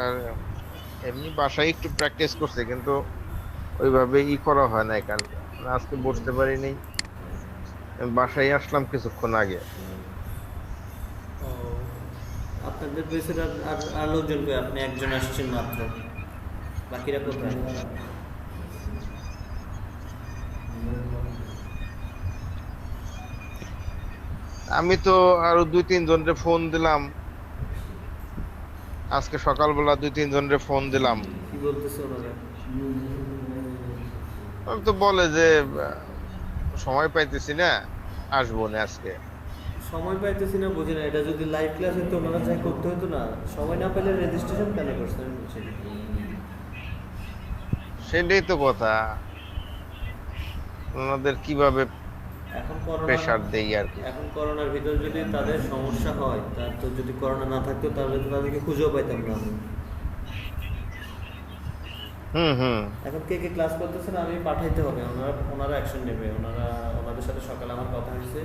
আর এমনি বাসায় একটু প্র্যাকটিস করছে, কিন্তু ওইভাবে করা হয় না কালকে। আজকে বসতে পারিনি। আমি বাসায় আসলাম কিছুক্ষণ আগে। ও, আপনাদের বেসের আর লোকজন কই? আপনি একজন আসছেন মাত্র, বাকিরা কোথায়? আমি তো আরো 2-3 জনকে ফোন দিলাম। আজকে সকালবেলা 2-3 জনকে ফোন দিলাম। কি বলতেছে ওনারা? ওরা তো বলে যে সময় পাইতেছি না, আসবো না আজকে। সময় পাইতেছি না বুঝি না, এটা যদি লাইভ ক্লাস হতো ওনারা যাই করতে হতো না। সময় না পেলে রেজিস্ট্রেশন কেন করছেন আমি বুঝি না। সেটাই তো কথা। ওনাদের কিভাবে এখন করোনার প্রেসার দেই আর কি। এখন করোনার ভিতর যদি তাদের সমস্যা হয়, তার তো যদি করোনা না থাকতো তাহলে তো তাদেরকে খুঁজেও পাইতাম না আমি। হুম, হুম। এখন কে কে ক্লাস করতেছেন আমি পাঠাইতে হবে, ওনারা অ্যাকশন নেবে। ওনাদের সাথে সকালে আমার কথা হয়েছে,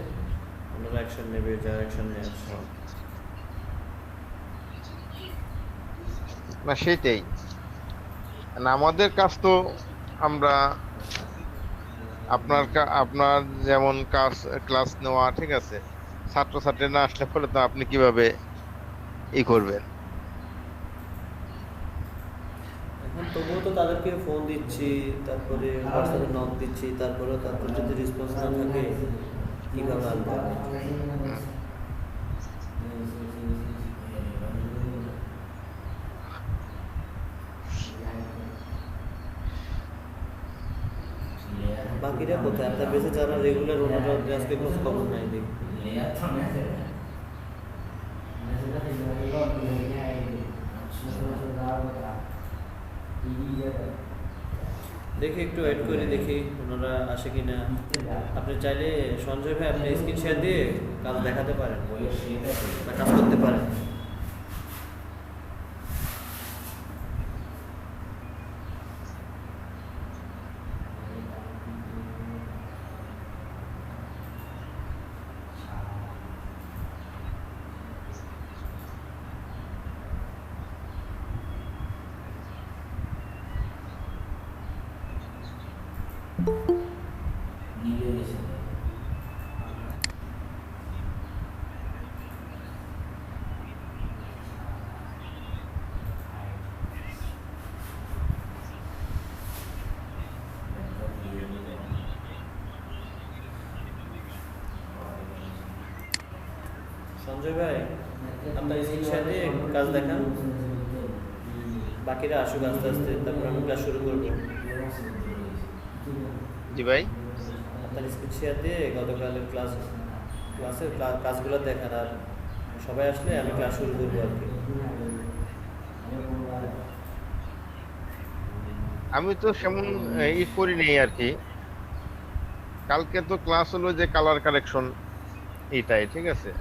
ওনারা অ্যাকশন নেবে, যা অ্যাকশন নেওয়ার। হুম। না, সেটাই। না, আমাদের কাজ তো আমরা আপনার যেমন কাজ, ক্লাস নেওয়া, ঠিক আছে। ছাত্রছাত্রী না আসলে পরে তো আপনি কিভাবে করবেন? এখন তবুও তো তাদেরকে ফোন দিচ্ছি, তারপরে হোয়াটসঅ্যাপে নক দিচ্ছি, তারপরেও তারপর যদি রেসপন্স না থাকে কীভাবে আনবো? হুম। বাকিরা কোথায়? আপনার বেশি যারা রেগুলার, ওনারা আজকে খোঁজ খবর নাই দেখি। দেখি একটু ওয়েট করে দেখি ওনারা আসে কি না। আপনি চাইলে সঞ্জয় ভাই আপনি স্ক্রিন শেয়ার দিয়ে কাজ দেখাতে পারেন বা কাজ করতে পারেন। সঞ্জয় ভাই আপনার স্ক্রিন শেয়ার দিয়ে কাজ দেখান, বাকিরা আসুক আস্তে আস্তে, তারপর আমি ক্লাস শুরু করবো। জি ভাই। আপনার স্ক্রিন শেয়ার দিয়ে গতকালের ক্লাসের কাজগুলো দেখান, আর সবাই আসলে আমি ক্লাস শুরু করবো আর কি। আমি তো সেমন করি নেই আর কি। কালকে তো ক্লাস হলো যে কালার কারেকশন, এটাই ঠিক আছে।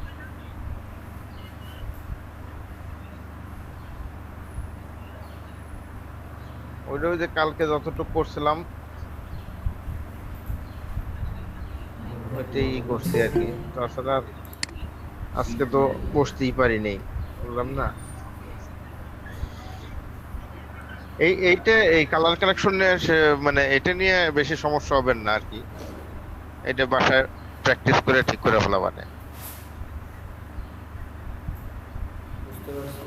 ওইটা ওই যে কালকে যতটুকু করছিলাম ওইটাই করছি আর কি। তাছাড়া আজকে তো বসতেই পারি নাই, বললাম না। এই কালার কারেকশন নিয়ে মানে এটা নিয়ে বেশি সমস্যা হবে না আর কি। এটা বাসায় প্র্যাকটিস করে ঠিক করে ফেলা মানে। বুঝতে পারছি।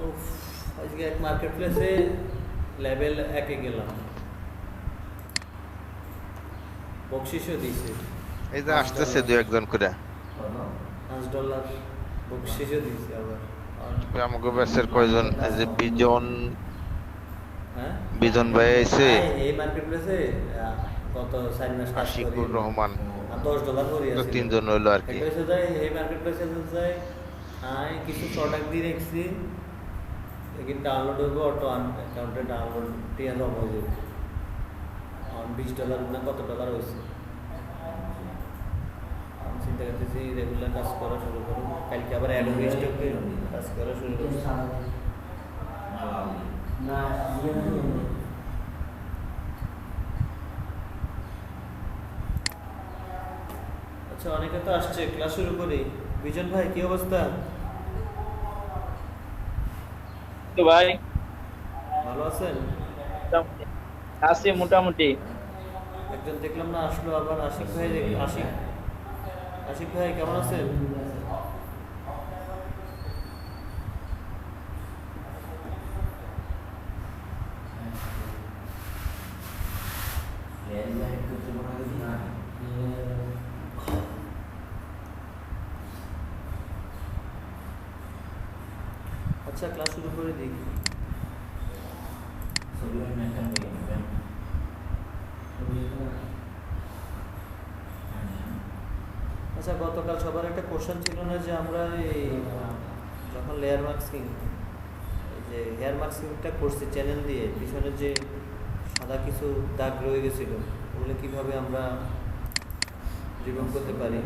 উফ, আজকে এক মার্কেট প্লেসে লেভেল 1-এ গেলাম, বকশিসও দিছে এই যে আসতেছে $5। 2-1 জন করে। $5 বকশিসও দিছে আবার। আর- আমাকে ব্যাচের কয়জন, এই যে বিজন, হ্যাঁ, বিজন ভাই আইছে, এই মার্কেট প্লেসে গত 4 মাস কাজ করি আশিকুর রহমান, আর $10 করে তো আছিল। 3 জন হইলো আর কি। একটা হচ্ছে যাই এই মার্কেট প্লেসে যাই, কিছু প্রোডাক্ট দিয়ে রেখছি, কিন্তু ডাউনলোড হইব অটো অ্যাকাউন্টে ডাউনলোড টিয়া জমা হয়ে যাবে। $20 না কত ডলার হয়েছে। আমি চিন্তা করতেছি রেগুলার কাজ করা শুরু করুন, কালকে আবার অ্যাড স্টকে কাজ করা শুরু করুন। আচ্ছা, অনেকে তো আসছে, ক্লাস শুরু করি। বিজন ভাই, কি অবস্থা? তো ভাই ভালো আছেন? মোটামুটি আছি মোটামুটি। একজন দেখলাম না আসলো আবার, আশিক ভাই আশিক। আশিক ভাই কেমন আছেন? আচ্ছা, ক্লাস শুরু করে দিই। আচ্ছা, গতকাল সবার একটা কোশ্চেন ছিল না যে আমরা এই যখন লেয়ার মাস্কিং, এই যে হেয়ার মাস্কিংটা করছি চ্যানেল দিয়ে, পিছনে যে সাদা কিছু দাগ রয়ে গেছিল, ওগুলো কিভাবে আমরা রিমুভ করতে পারি?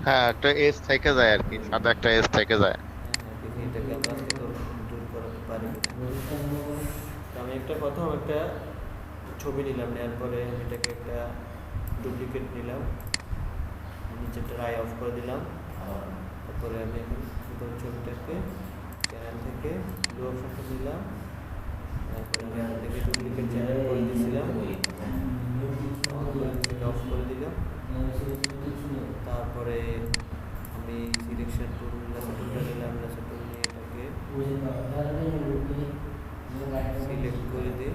হ্যাঁ, একটা এজ থেকে যায় আর কি, সাদা একটা এজ থেকে যায়। হ্যাঁ, দেখি এটাকে আমরা আজকে দূর করাতে পারি কিনা। তো আমি প্রথম একটা ছবি নিলাম, নেওয়ার পরে আমি এটাকে একটা ডুপ্লিকেট নিলাম, নিচেরটা আই অফ করে দিলাম। তারপরে আমি এখন উপরের ছবিটাকে চ্যানেল থেকে ব্লু অপশনটা নিলাম, তারপরে আমি এখান থেকে ডুপ্লিকেট চ্যানেল করে দিয়েছিলাম, সেটা অফ করে দিলাম। তারপরে আমি সিলেকশন টুল টুলটা নিলাম, টুল নিয়ে এটাকে সিলেক্ট করে দিই।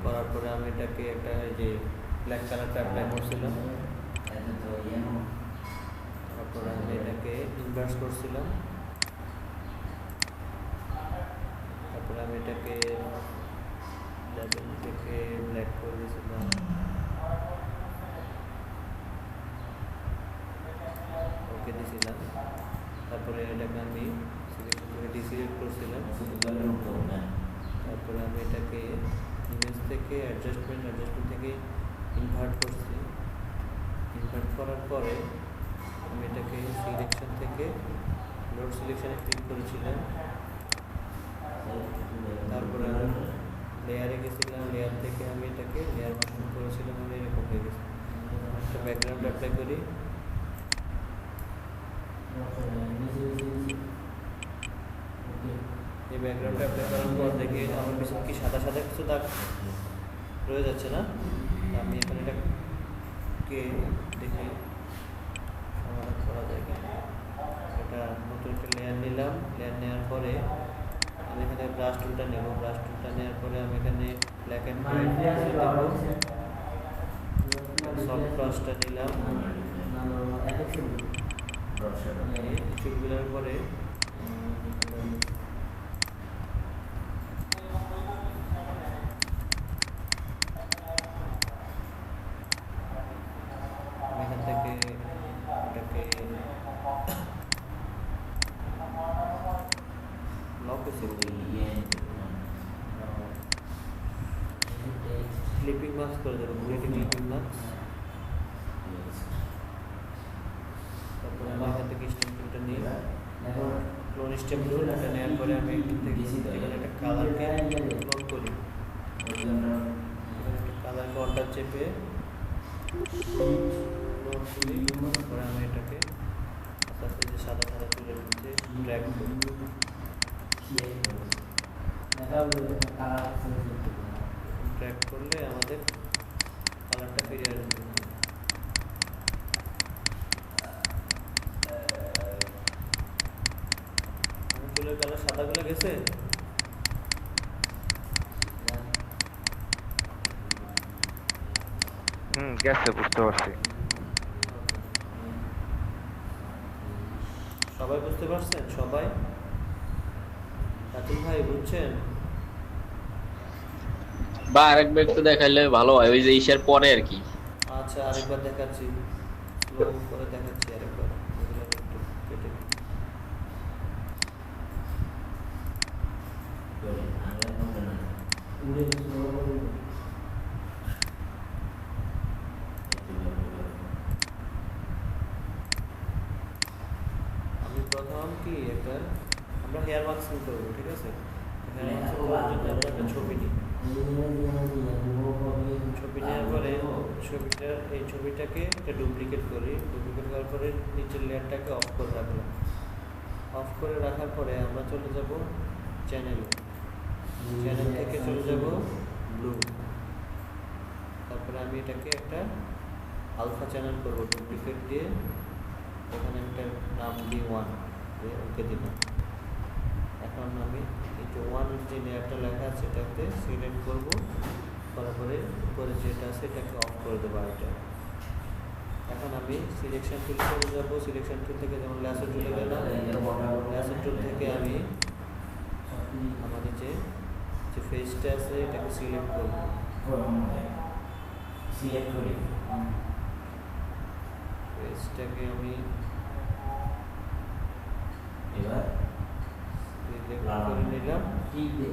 করার পরে আমি এটাকে একটা যে ব্ল্যাক কালারটা অ্যাপ্লাই করছিলাম, তারপরে আমি এটাকে ইনভার্স করছিলাম, তারপরে আমি এটাকে লেভেল থেকে ব্ল্যাক করে দিয়েছিলাম, ওকে দিয়েছিলাম। তারপরে এটাকে আমি সিলেকশন থেকে ডিসিলেক্ট করছিলাম, তারপরে আমি এটাকে ইমেজ থেকে অ্যাডজাস্টমেন্ট থেকে ইনভার্ট করছি। ইনভার্ট করার পরে আমি এটাকে সিলেকশন থেকে লোড সিলেকশনে ক্লিক করেছিলাম, তারপরে আমি লেয়ারে গেছিলাম, লেয়ার থেকে আমি এটাকে লেয়ার মাস্কিং করেছিলাম, আমি এরকম হয়ে গেছে। একটা ব্যাকগ্রাউন্ড অ্যাপ্লাই করি, এই ব্যাকগ্রাউন্ড অ্যাপ্লাই করার পর দেখি আমার পিছনে কি সাদা সাদা কিছু দাগ রয়ে যাচ্ছে না। আমি এখন এটাকে দেখি সমাধান করা যায় কিনা। এটা নতুন একটা লেয়ার নিলাম, লেয়ার নেওয়ার পরে আমি এখানে ব্রাশ টুলটা নেব, ব্রাশ টুলটা নেওয়ার পরে আমি এখানে ব্ল্যাক অ্যান্ড হোয়াইট দেবো, সফট ব্রাশটা নিলাম, চুলগুলোর পরে আমি এখান থেকে এটাকে লক ক্লিপিং মাস্ক করে দেবো, ক্রিয়েটিভ ক্লিপিং মাস্ক। তারপরে আমি এখান থেকে স্টেম টুলটা নিয়ে ক্লোন স্টেম টুল, এটা নেওয়ার পরে আমি এখান থেকে এখানে একটা কালারকে ক্লোন করি, এখানে একটা কালারকে অল্টার চেপে ক্লোন করি। তারপরে আমি এটাকে আস্তে আস্তে যে সাদা সাদা তুলের মধ্যে ড্র্যাগ করি, ড্র্যাগ করলে আমাদের কালারটা ফিরে আসবে। চুলের কালার সাদাগুলো গেছে। গেছে, বুঝতে পারছি। সবাই বুঝতে পারছেন? সবাই? রাতুল ভাই বুঝছেন? বা আরেকবার একটু দেখাইলে ভালো হয়, ওই যে ইসের পরে আর কি। আচ্ছা, আরেকবার দেখাচ্ছি, স্লো করে দেখাচ্ছি আরেকবার। এগুলো একটু কেটে দিই। আমি প্রথম কি একটা আমরা হেয়ার মাস্কিং করবো, ঠিক আছে? রেফারেন্স করার জন্য আমরা একটা ছবি নিই। ছবি নেওয়ার পরে এই ছবিটাকে একটা ডুপ্লিকেট করি। ডুপ্লিকেট করার পরে নিচের লেয়ারটাকে অফ করে রাখলাম। অফ করে রাখার পরে আমরা চলে যাব চ্যানেলে। চ্যানেল থেকে চলে যাব ব্লু। তারপরে আমি এটাকে একটা আলফা চ্যানেল করব ডুপ্লিকেট দিয়ে। এখানে একটা নাম দিই 1 দিয়ে ওকে দিলাম। এখন আমি এই যে 1 যে লেয়ারটা লেখা আছে সেটাতে সিলেক্ট করব। করার পরে উপরে যেটা আছে এটাকে অফ করে দেবো এটা। এখন আমি সিলেকশন টুলে চলে যাব। সিলেকশন টুল থেকে যেমন ল্যাসো টুলে গেলাম। ল্যাসো টুল থেকে আমি আমাদের যে ফেসটা আছে এটাকে সিলেক্ট করব। সিলেক্ট করি ফেসটাকে আমি এবার সিলেক্ট করে নিলাম। ঠিক দে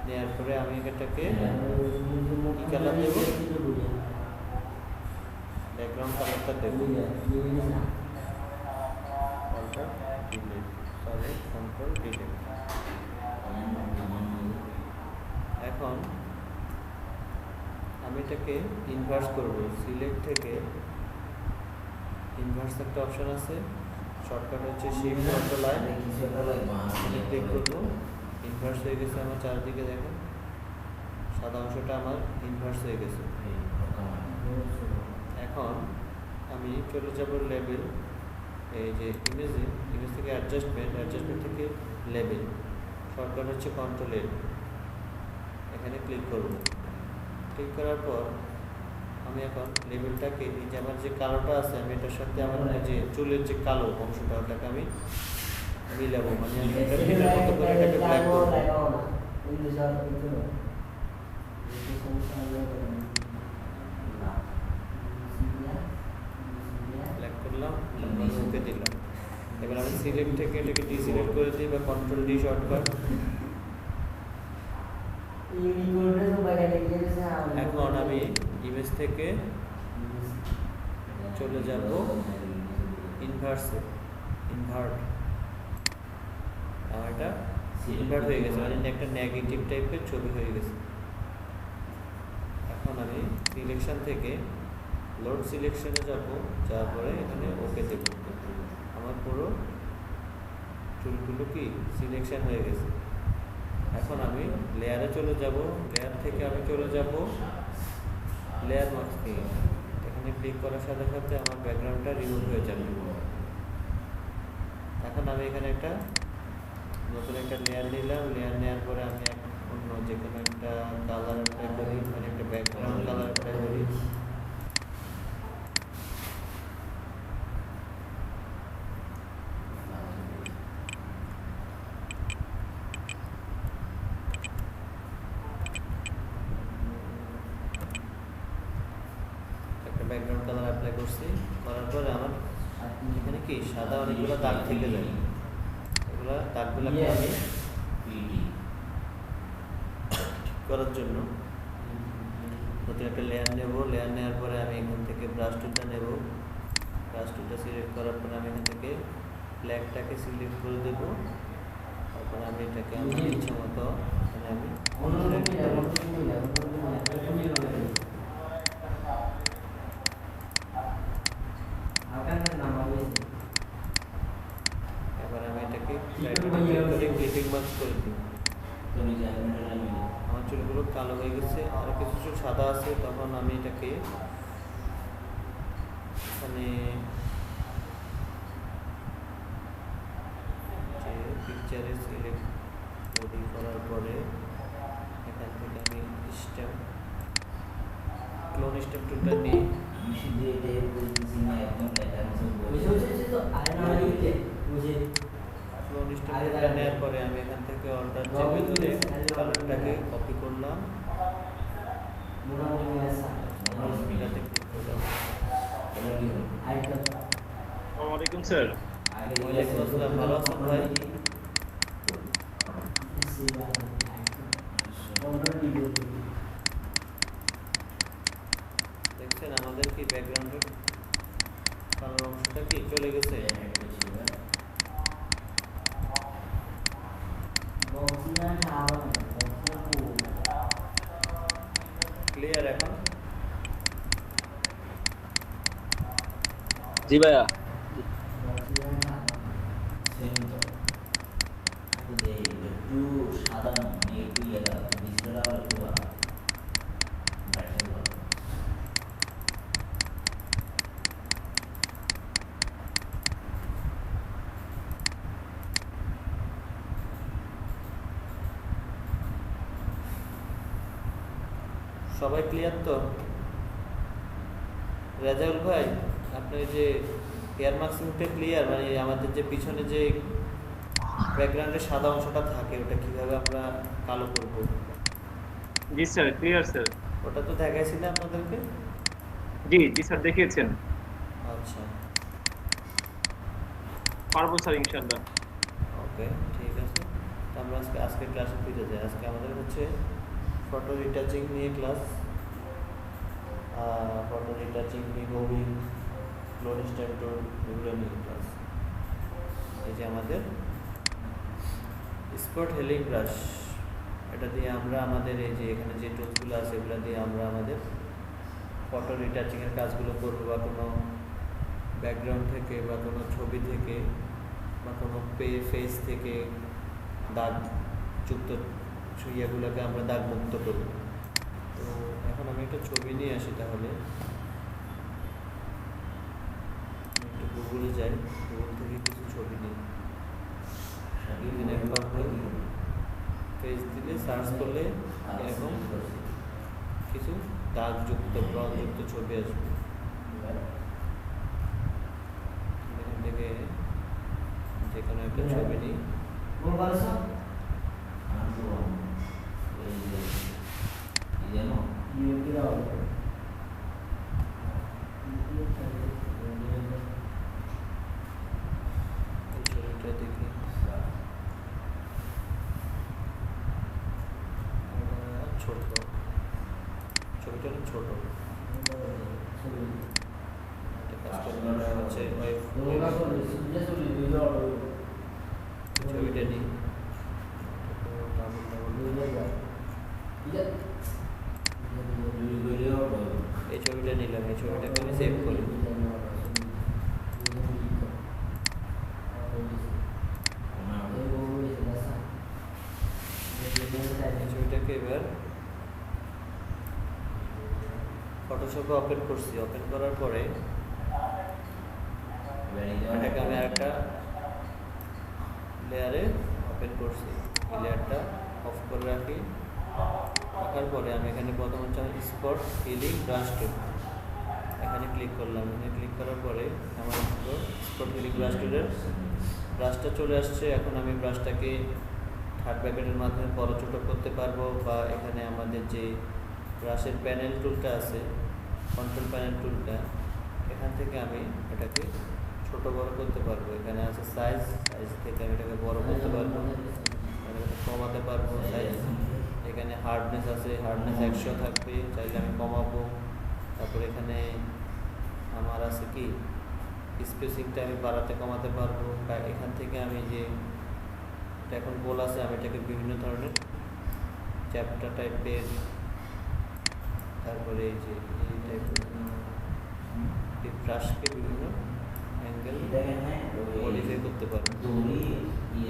নেওয়ার পরে আমি এটাকে কি কালার দেব? ব্যাকগ্রাউন্ড কালারটা দেব। Control delete. এখন আমি এটাকে ইনভার্স করব। সিলেক্ট থেকে ইনভার্স একটা অপশন আছে, শর্টকাট হচ্ছে শিফট কন্ট্রোল আই। ক্লিক করব। ইনভার্স হয়ে গেছে আমার চারদিকে, দেখেন সাদা অংশটা আমার ইনভার্স হয়ে গেছে। এখন আমি চলে যাব লেবেল। এই যে ইমেজ থেকে অ্যাডজাস্টমেন্ট থেকে লেবেল, শর্টকাট হচ্ছে কন্ট্রোল এ। এখানে ক্লিক করব। ক্লিক করার পর আমি এখন লেবেলটাকে এই যে আমার যে কালোটা আছে আমি এটার সাথে আমার যে চুলের যে কালো অংশটা ওটাকে আমি মিলাবো। মানে আমি এটার মতো করে এটাকে ব্ল্যাক করব। ব্ল্যাক করলাম, তারপরে ওকে দিলাম। এবার আমি সিলেক্ট থেকে এটাকে ডিসিলেক্ট করে দিই বা কন্ট্রোল ডি শর্টকাট। এখন আমি ইমেজ থেকে চলে যাব ইনভার্ট। আমার এটা ইনভার্ট হয়ে গেছে, মানে একটা নেগেটিভ টাইপের ছবি হয়ে গেছে। এখন আমি সিলেকশন থেকে লোড সিলেকশনে যাব, যাওয়ার পরে এখানে ওকে দেব। আমার পুরো চুলগুলো কি সিলেকশন হয়ে গেছে। এখন আমি লেয়ারে চলে যাব। লেয়ার থেকে আমি চলে যাব লেয়ার মাস্কিং। এখানে ক্লিক করার সাথে সাথে আমার ব্যাকগ্রাউন্ডটা রিমুভ হয়ে যাবে। এখন আমি এখানে একটা নতুন একটা লেয়ার নিলাম। লেয়ার নেওয়ার পরে আমি অন্য যে কোনো একটা কালার অ্যাপ্লাই করি, মানে একটা ব্যাকগ্রাউন্ড কালার অ্যাপ্লাই করি। ব্যাকগ্রাউন্ড কালার অ্যাপ্লাই করছি। করার পরে আমার এখানে কি সাদা অনেকগুলো দাগ থেকে যায়। এগুলো দাগগুলোকে আমি করার জন্য নতুন একটা লেয়ার নেব। লেয়ার নেওয়ার পরে আমি এখান থেকে ব্রাশ টুলটা নেব। ব্রাশ টুলটা সিলেক্ট করার পরে আমি এখান থেকে ব্ল্যাকটাকে সিলেক্ট করে দেব। তারপরে আমি এটাকে আমার ইচ্ছা মতো এখানে আমি এবার আমি এটাকে ক্লিপিং মার্ক করে দিই। আমার চুলগুলো কালো হয়ে গেছে, আর কিছু চুল সাদা আছে। তখন আমি এটাকে মানে পিকচারে সিলেক্ট করার পরে এখান থেকে আমি ক্লোন স্টেপ টুলটা নিই। ক্লোন স্টেপ টুলটা নেওয়ার পরে আমি এখান থেকে অল্টার চেপে ধরে কালারটাকে কপি করলাম। এটাতে ক্লিক করলাম। ওয়ালাইকুম স্যার। ওয়ালাইকুম আসসালাম, ভালো আছেন ভাই? দেখছেন আমাদের কি ব্যাকগ্রাউন্ডের কালার অংশটা কি চলে গেছে। ক্লিয়ার এখন? জি ভাইয়া। সবাই ক্লিয়ার তো? রেজাউল ভাই, আপনার যে হেয়ার মাস্কিংটা ক্লিয়ার, মানে আমাদের যে পিছনে যে ব্যাকগ্রাউন্ডে সাদা অংশটা থাকে ওটা কিভাবে আমরা কালো করব? জি স্যার, ক্লিয়ার স্যার। ওটা তো দেখাইছি না আপনাদেরকে? জি জি স্যার, দেখিয়েছেন। আচ্ছা, পারবো স্যার ইনশাআল্লাহ। ওকে, ঠিক আছে। তো আমরা আজকে ক্লাসে ফিরে যাই। আজকে আমাদের হচ্ছে ফটো রিটাচিং নিয়ে class. Photo retouching, removing, clone standard, এগুলো নিয়ে ক্লাস। এই যে আমাদের স্পট হেলিং ব্রাশ, এটা দিয়ে আমরা আমাদের এই যে এখানে যে টুলসগুলো আছে এগুলো দিয়ে আমরা আমাদের ফটো রিটাচিংয়ের কাজগুলো করবো, বা কোনো ব্যাকগ্রাউন্ড থেকে বা কোনো ছবি থেকে বা কোনো ফেস থেকে দাগযুক্ত ইয়েগুলোকে আমরা দাগমুক্ত করব। তো এখন আমি একটা ছবি নিয়ে আসি, তাহলে একটু গুগলে যাই, গুগল থেকে কিছু ছবি নিই। ফেস দিলে সার্চ করলে এরকম কিছু দাগযুক্ত ব্রণযুক্ত ছবি আসবে। এখান থেকে যে কোনো একটা ছবি নিই। এই ছবিটা দেখি, ছোট ছবিটা অনেক ছোট। একটা কাজ করবো, আমরা হচ্ছে ছবিটা নিই, এই ছবিটা নিলাম, এই ছবিটাকে আমি সেভ করি। এই ছবিটাকে এবার ফটোশপে ওপেন করছি। ওপেন করার পরে এটাকে আমি আরেকটা লেয়ারে ওপেন করছি। এই লেয়ারটা অফ করে রাখি। রাখার পরে আমি এখানে প্রথম হচ্ছে স্পট হিলিং ব্রাশ টুল, এখানে ক্লিক করলাম। এখানে ক্লিক করার পরে আমার স্পট হিলিং ব্রাশ টুলের ব্রাশটা চলে আসছে। এখন আমি ব্রাশটাকে থার্ড ব্র্যাকেটের মাধ্যমে বড় ছোটো করতে পারবো, বা এখানে আমাদের যে ব্রাশের প্যানেল টুলটা আছে, কন্ট্রোল প্যানেল টুলটা, এখান থেকে আমি এটাকে ছোট বড় করতে পারবো। এখানে আছে সাইজ, সাইজ থেকে আমি এটাকে বড় করতে পারবো, এটাকে কমাতে পারবো সাইজ। এখানে হার্ডনেস আছে, হার্ডনেস 100 থাকবে, চাইলে আমি কমাবো। তারপর এখানে আমার আছে কি স্পেসিংটা আমি বাড়াতে কমাতে পারবো। এখান থেকে আমি যে এখন গোল আছে, আমি এটাকে বিভিন্ন ধরনের চ্যাপ্টার টাইপের, তারপরে এই যে এই টাইপের ব্রাশকে বিভিন্ন অ্যাঙ্গেল মডিফাই করতে পারবো।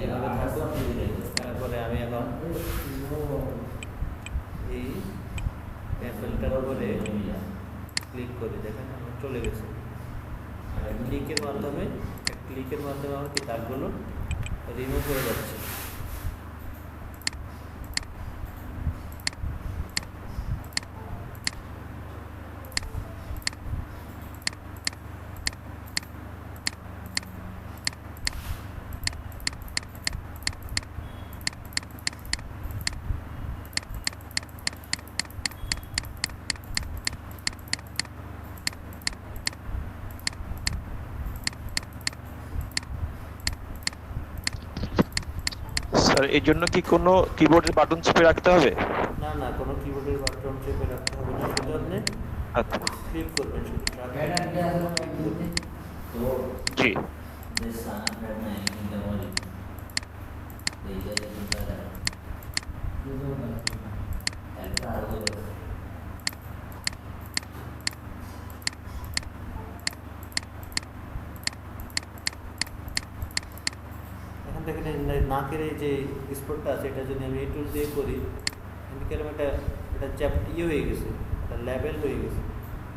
এভাবে থাকবো। তারপরে আমি এখন এই পেন্সিলটার উপরে ক্লিক করি, দেখেন আমার চলে গেছে। ক্লিকের মাধ্যমে আমার কি দাগগুলো রিমুভ হয়ে যাচ্ছে। স্যার এর জন্য কি কোনো কিবোর্ডের বাটন চেপে রাখতে হবে? না না, কোনো কিবোর্ডের বাটন চেপে রাখতে হবে না, শুধু আপনি আচ্ছা, ক্লিক করবেন শুধু। জি। এখন দেখেন এই নাকের এই যে স্পটটা আছে, এটা যদি আমি এই টুল দিয়ে করি, এদিকে এরকম এটা ইয়ে হয়ে গেছে, একটা লেভেল হয়ে গেছে,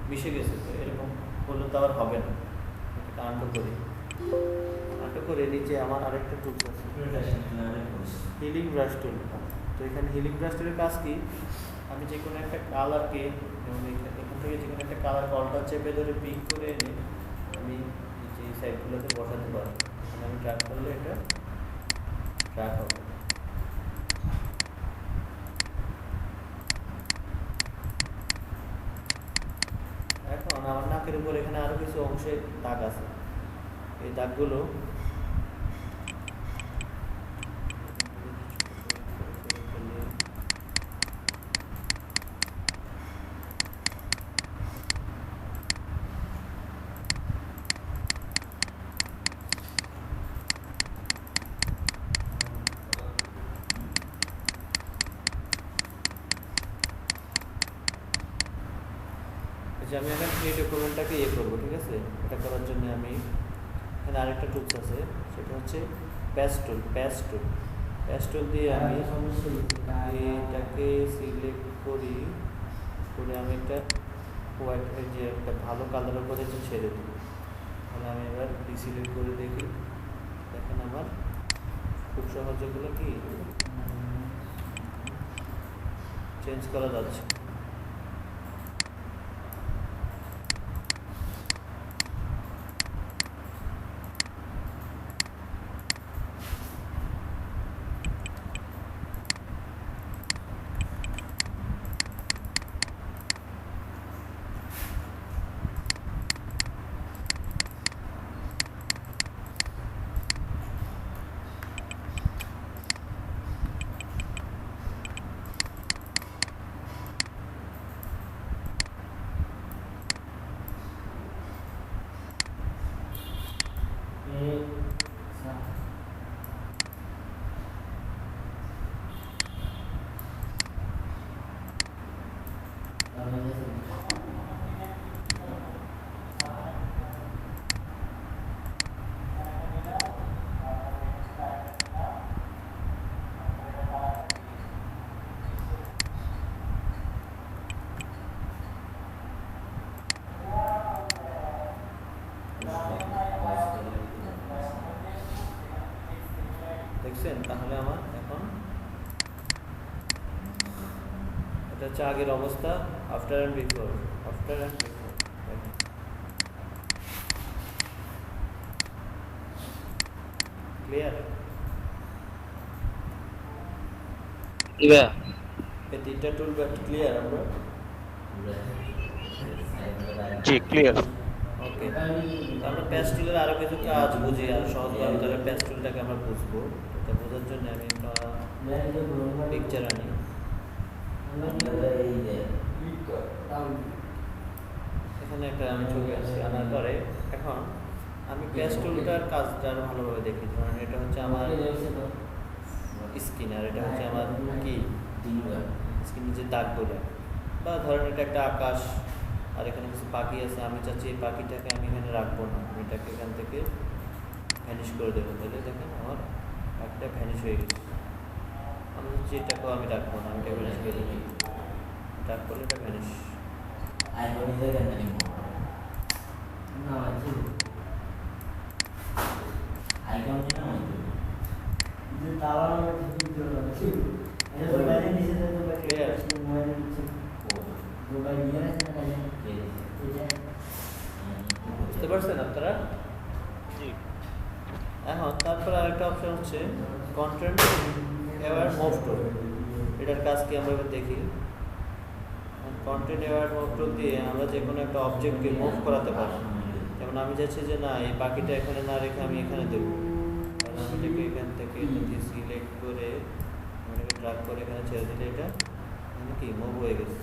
মিশে গেছে। তো এরকম করলে তো আর হবে না। এটা আনডু করি, আনডু করে নিচে আমার আরেকটা টুলস আছে, হিলিং ব্রাশ টুল। তো এখানে হিলিং ব্রাশ টুলের কাজ কি, আমি যে কোনো একটা কালারকে, যেমন এখান থেকে যে কোনো একটা কালার কলটা চেপে ধরে পিক করে এনে আমি যে সাইডগুলোতে বসাতে পারি। এখানে আমি ট্র্যাক করলে এটা ট্র্যাক হবে। এখন আমার নাকের উপর এখানে আরো কিছু অংশে দাগ আছে, এই দাগগুলো আমি এখন এই ডকুমেন্টটাকে ইয়ে করবো, ঠিক আছে? এটা করার জন্য আমি এখানে আরেকটা টুলস আছে, সেটা হচ্ছে প্যাচ টুল দিয়ে আমি এটাকে সিলেক্ট করি, করে আমি একটা হোয়াইট যে একটা ভালো কালারের উপরে ছেড়ে দিই। তাহলে আমি এবার ডিসিলেক্ট করে দেখি, দেখেন আমার খুব সহজে এগুলো কি চেঞ্জ করা যাচ্ছে। দেখছেন? তাহলে আমার এখন এটা হচ্ছে আগের অবস্থা, আফটার অ্যান্ড বিফোর। ক্লিয়ার? এই তিনটা টুল ক্লিয়ার আমরা? জি ক্লিয়ার। ওকে, আমরা প্যাচ টুলের আরও কিছু কাজ বুঝি, আরও সহজভাবে তাহলে প্যাচ টুলটাকে আমরা বুঝবো। এটা বোঝার জন্য আমি একটা পিকচার আনি। এখানে একটা আমি ছবি আনছি, আনার পরে এখন আমি প্যাচ টুলটার কাজটা আরও ভালোভাবে দেখি। ধরেন এটা হচ্ছে আমার স্কিন, আর এটা হচ্ছে আমার কি স্কিনের যে দাগগুলো, বা ধরেন এটা একটা আকাশ, আর এখানে কিছু পাখি আছে। আমি চাচ্ছি এই পাখিটাকে আমি এখানে রাখবো না, আমি এটাকে এখান থেকে ভ্যানিশ করে দেবো। তাহলে দেখেন আমার পাখিটা ভ্যানিশ হয়ে গেছে। আমি চাচ্ছি এটাকেও আমি রাখবো না, আমি এটা ভ্যানিশ করে দেবো। ডাক করলে এটা ভ্যানিশ। বুঝতে পারছেন আপনারা? এখন তারপরে আরেকটা অপশন হচ্ছে কন্টেন্ট অ্যাওয়ার মুভ টুল। এটার কাজ কি আমরা এবার দেখি। কন্টেন্ট অ্যাওয়ার মুভ টুল দিয়ে আমরা যে কোনো একটা অবজেক্টকে মুভ করাতে পারি। যেমন আমি চাচ্ছি যে না, এই পাখিটা এখানে না রেখে আমি এখানে দেবো, তাহলে আমি এটাকে এখান থেকে যদি সিলেক্ট করে আমি এটাকে ড্রাগ করে এখানে ছেড়ে দিলে এটা এখানে কি মুভ হয়ে গেছে।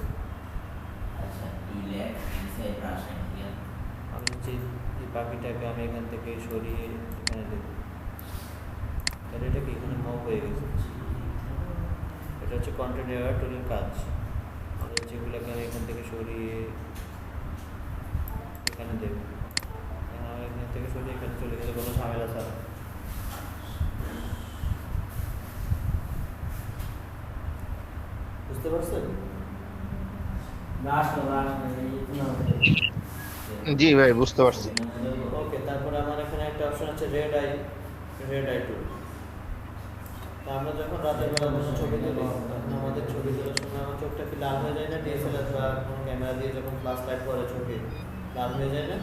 আমি হচ্ছে এই পাখিটাকে আমি এখান থেকে সরিয়ে এখানে দেবো, তাহলে এটা কি এখানে মুভ হয়ে গেছে। এটা হচ্ছে কন্টেন্ট এরিয়া টুলের কাজ। আমাদের যেগুলোকে আমি এখান থেকে সরিয়ে এখানে দেব, এখান থেকে সরিয়ে এখানে চলে গেলে কোনো ঝামেলা ছাড়া। বুঝতে পারছেন? জি ভাই, বুঝতে পারছি। ওকে, তারপরে আমার এখানে একটা অপশন আছে রেড আই টুল। তা আমরা যখন রাতের বেলা কোনো ছবি তুলি, তখন আমাদের ছবি তোলার সময় আমার চোখটা কি লাল হয়ে যায় না? ডিএসএলআর বা কোনো ক্যামেরা দিয়ে যখন ফ্ল্যাশ লাইট পড়ে চোখে লাল হয়ে যায় না?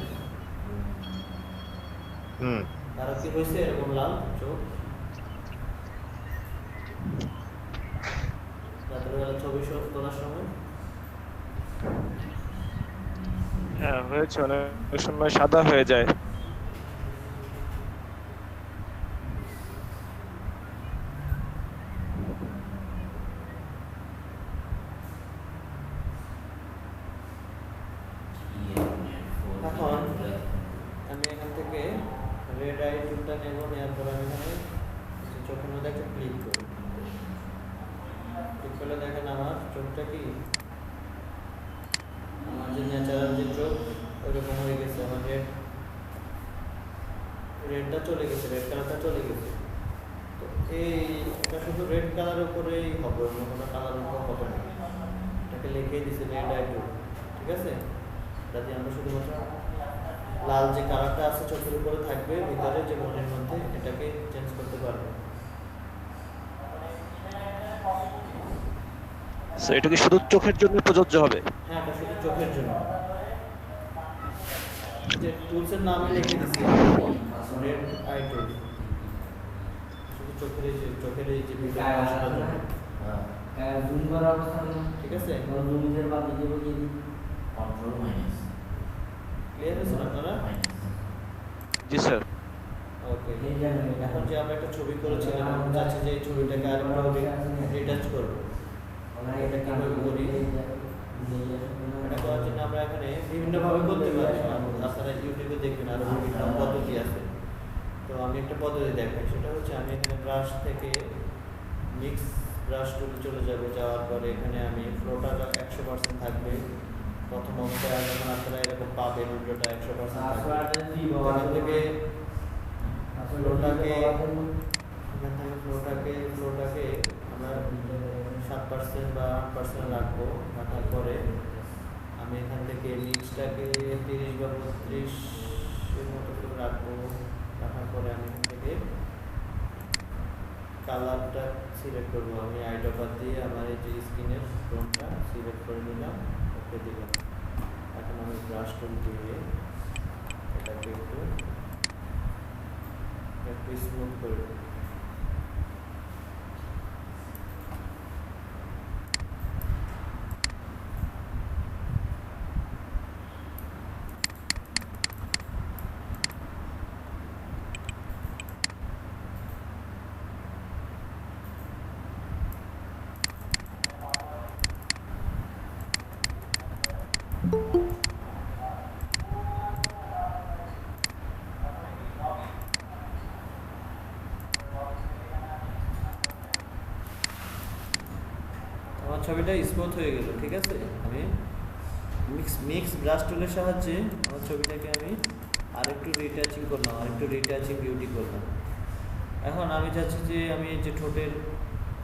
তারা কি হয়েছে এরকম লাল চোখ? রাতের বেলা ছবি তোলার সময় হ্যাঁ হয়েছে, অনেক সময় সাদা হয়ে যায়। এখন আমি এখান থেকে রেড আই টুলটা নেব, নেওয়ার পর আমি এখানে চোখের মধ্যে একটা ক্লিক করি। ক্লিক করলে দেখেন আমার চোখটা কি, আমার যে ন্যাচারাল যে চোখ ওইরকম হয়ে গেছে। আমার রেডটা চলে গেছে, রেড কালারটা চলে গেছে। তো এটা শুধু রেড কালার উপরেই হবে, অন্য কোনো কালার উপর হবে না। এটাকে লিখেই দিছে রেড আই টুল, ঠিক আছে? এটা দিয়ে আমরা শুধুমাত্র লাল যে কালারটা আছে চোখের উপরে থাকবে ভিতরে যে মনের মধ্যে, এটাকে চেঞ্জ করতে পারবো। সো এটা কি শুধু চোখের জন্য প্রযোজ্য হবে? হ্যাঁ, এটা শুধু চোখের জন্য। যে টুলসের নাম লিখে দিছি রেড আই টুল, শুধু চোখের এই যে ভিতরে অংশটা জন্য। জুম করার অবস্থা ঠিক আছে? জুমের বাদ দিয়ে দেবো কি কন্ট্রোল মাইনাস। ক্লিয়ার হয়েছে না আপনারা? জি স্যার। ওকে, এখন যে আমরা একটা ছবি করেছিলাম, আমরা চাচ্ছি যে এই ছবিটাকে আরেকটু রিটাচ করব। এটা কিভাবে করি? এটা করার জন্য আমরা এখানে বিভিন্নভাবে করতে পারি। আপনারা ইউটিউবে দেখবেন আরো বিভিন্ন পদ্ধতি আছে। তো আমি একটা পদ্ধতি দেখাই, সেটা হচ্ছে আমি এখানে ব্রাশ থেকে মিক্স ব্রাশ টুলে চলে যাব। যাওয়ার পরে এখানে আমি ফ্লোটা 100% থাকবে। প্রথম অবস্থায় যখন আপনারা এরকম পাবেন ভিডিওটা 100% থাকবে। এখান থেকে ফ্লোটাকে আমরা 7% বা 8% রাখবো। রাখার পরে আমি এখান থেকে মিক্সটাকে 30 বা 32 এর মতো করে রাখবো। রাখার পরে আমি এখান থেকে কালারটা সিলেক্ট করবো। আমি আইড্রপার দিয়ে আমার এই যে স্ক্রিনের টোনটা সিলেক্ট করে নিলাম, ওকে দিলাম। এখন আমি ব্রাশ টুল দিয়ে এটাকে একটু স্মুথ করে দেবো। আমার ছবিটা স্মুথ হয়ে গেল, ঠিক আছে? আমি মিক্স ব্রাশ টুলের সাহায্যে আমার ছবিটাকে আমি আরেকটু রিটাচিং করলাম, আরেকটু রিটাচিং বিউটি করলাম। এখন আমি চাচ্ছি যে আমি যে ঠোঁটের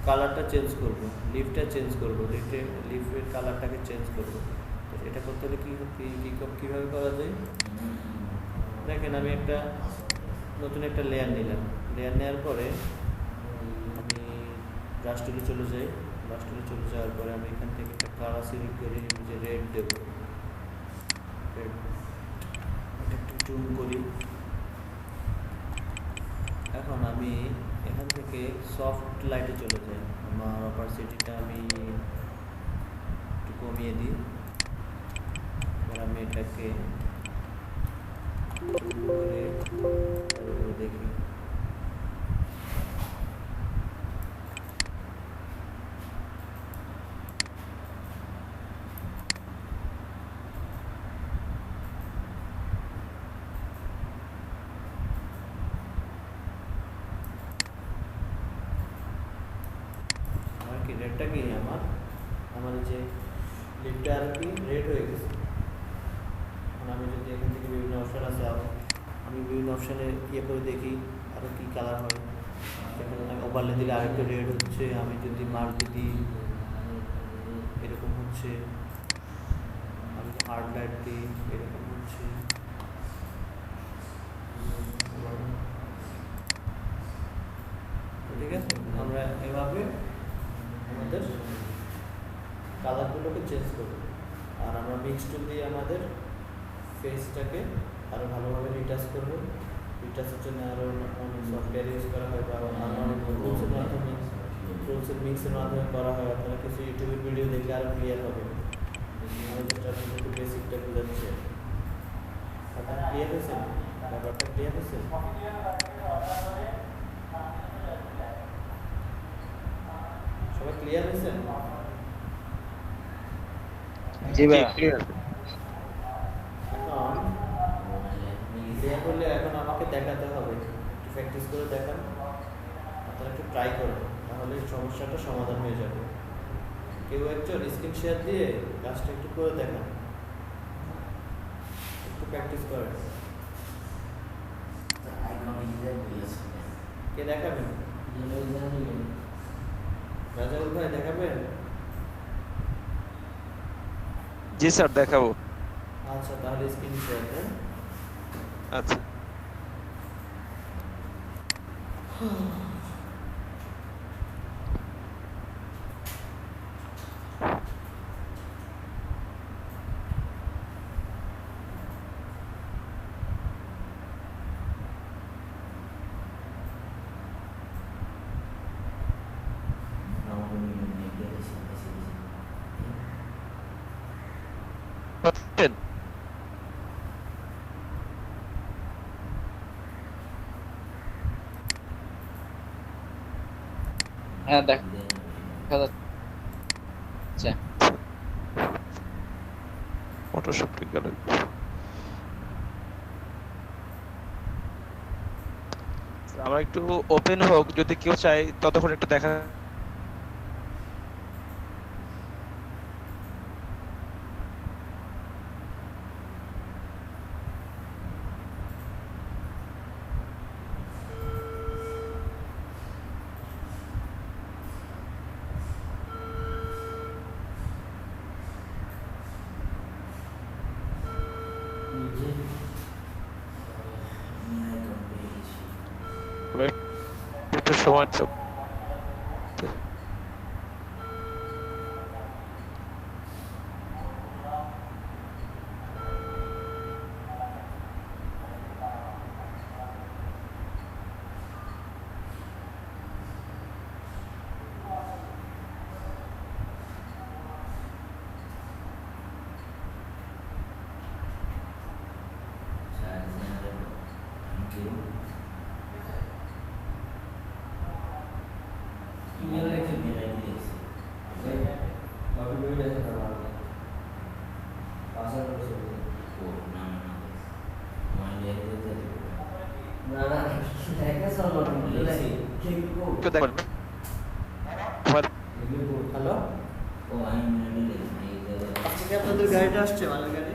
কালারটা চেঞ্জ করব, লিপটা চেঞ্জ করব, লিপের কালারটাকে চেঞ্জ করব। তো এটা করতে হলে কীভাবে করা যায় দেখেন, আমি একটা নতুন একটা লেয়ার নিলাম। লেয়ার নেওয়ার পরে আমি ব্রাশ টুলে চলে যাই। ব্রাশ টুলে চলে যাওয়ার পরে আমি এখান থেকে একটা কালার সিলেক্ট করি, যে রেড দেব। রেড এটা একটু জুম করি। এখন আমি এখান থেকে সফট লাইটে চলে যাই। আমার অপারসিটিটা আমি একটু কমিয়ে দিই। এবার আমি এটাকে দেখি। রেডটা একটা কি আমার যে লিডটা আর কি রেড হয়ে গেছে। এখন আমি যদি এখান থেকে বিভিন্ন অপশান আছে আমি বিভিন্ন অপশানে ইয়ে করে দেখি আরও কী কালার হয়। সেখানে আমি ওভারলে দিলে আরেকটু রেড হচ্ছে, আমি যদি মার্কে দিই এরকম হচ্ছে, আমি যদি হার্ড লাইট দিই এরকম হচ্ছে। ঠিক আছে, আমরা এভাবে আমাদের কালারগুলোকে চেঞ্জ করব। আর আমরা মিক্স টুল দিয়ে আমাদের ফেসটাকে আরও ভালোভাবে রিটাচ করব। রিটাচের জন্য আরও অনেক সফটওয়্যার ইউজ করা হয় বা অনেক টুলসের মাধ্যমে টুলসের মিক্সের মাধ্যমে করা হয়। আপনারা কিছু ইউটিউবের ভিডিও দেখলে আরও ক্লিয়ার হবে। আমি যেটা আপনাদের বেসিকটা বোঝাচ্ছি। আপনারা ক্লিয়ার হয়েছে? ব্যাপারটা ক্লিয়ার হয়েছে? সবাই ক্লিয়ার হয়েছে? জি ভাই ক্লিয়ার। এখন ক্লিয়ার করলে এখন আমাকে দেখাতে হবে, একটু প্র্যাকটিস করে দেখান। আপনারা একটু ট্রাই করুন, তাহলে সমস্যাটা সমাধান হয়ে যাবে। কেউ একজন স্ক্রিন শেয়ার দিয়ে কাজটা একটু করে দেখান, একটু প্র্যাকটিস করেন। কে দেখাবেন? রাজাউল ভাই দেখাবেন? জি স্যার দেখাবো। আচ্ছা, তাহলে স্ক্রিন শেয়ার দেন। আচ্ছা হ্যাঁ দেখা যাচ্ছে। Photoshop gallery. আমার একটু ওপেন হোক যদি কেউ চায়, ততক্ষণ একটু দেখা। একটু সময় তো কেউ দেখবেন। হ্যালো, আজকে আপনাদের গাড়িটা আসছে, মালের গাড়ি?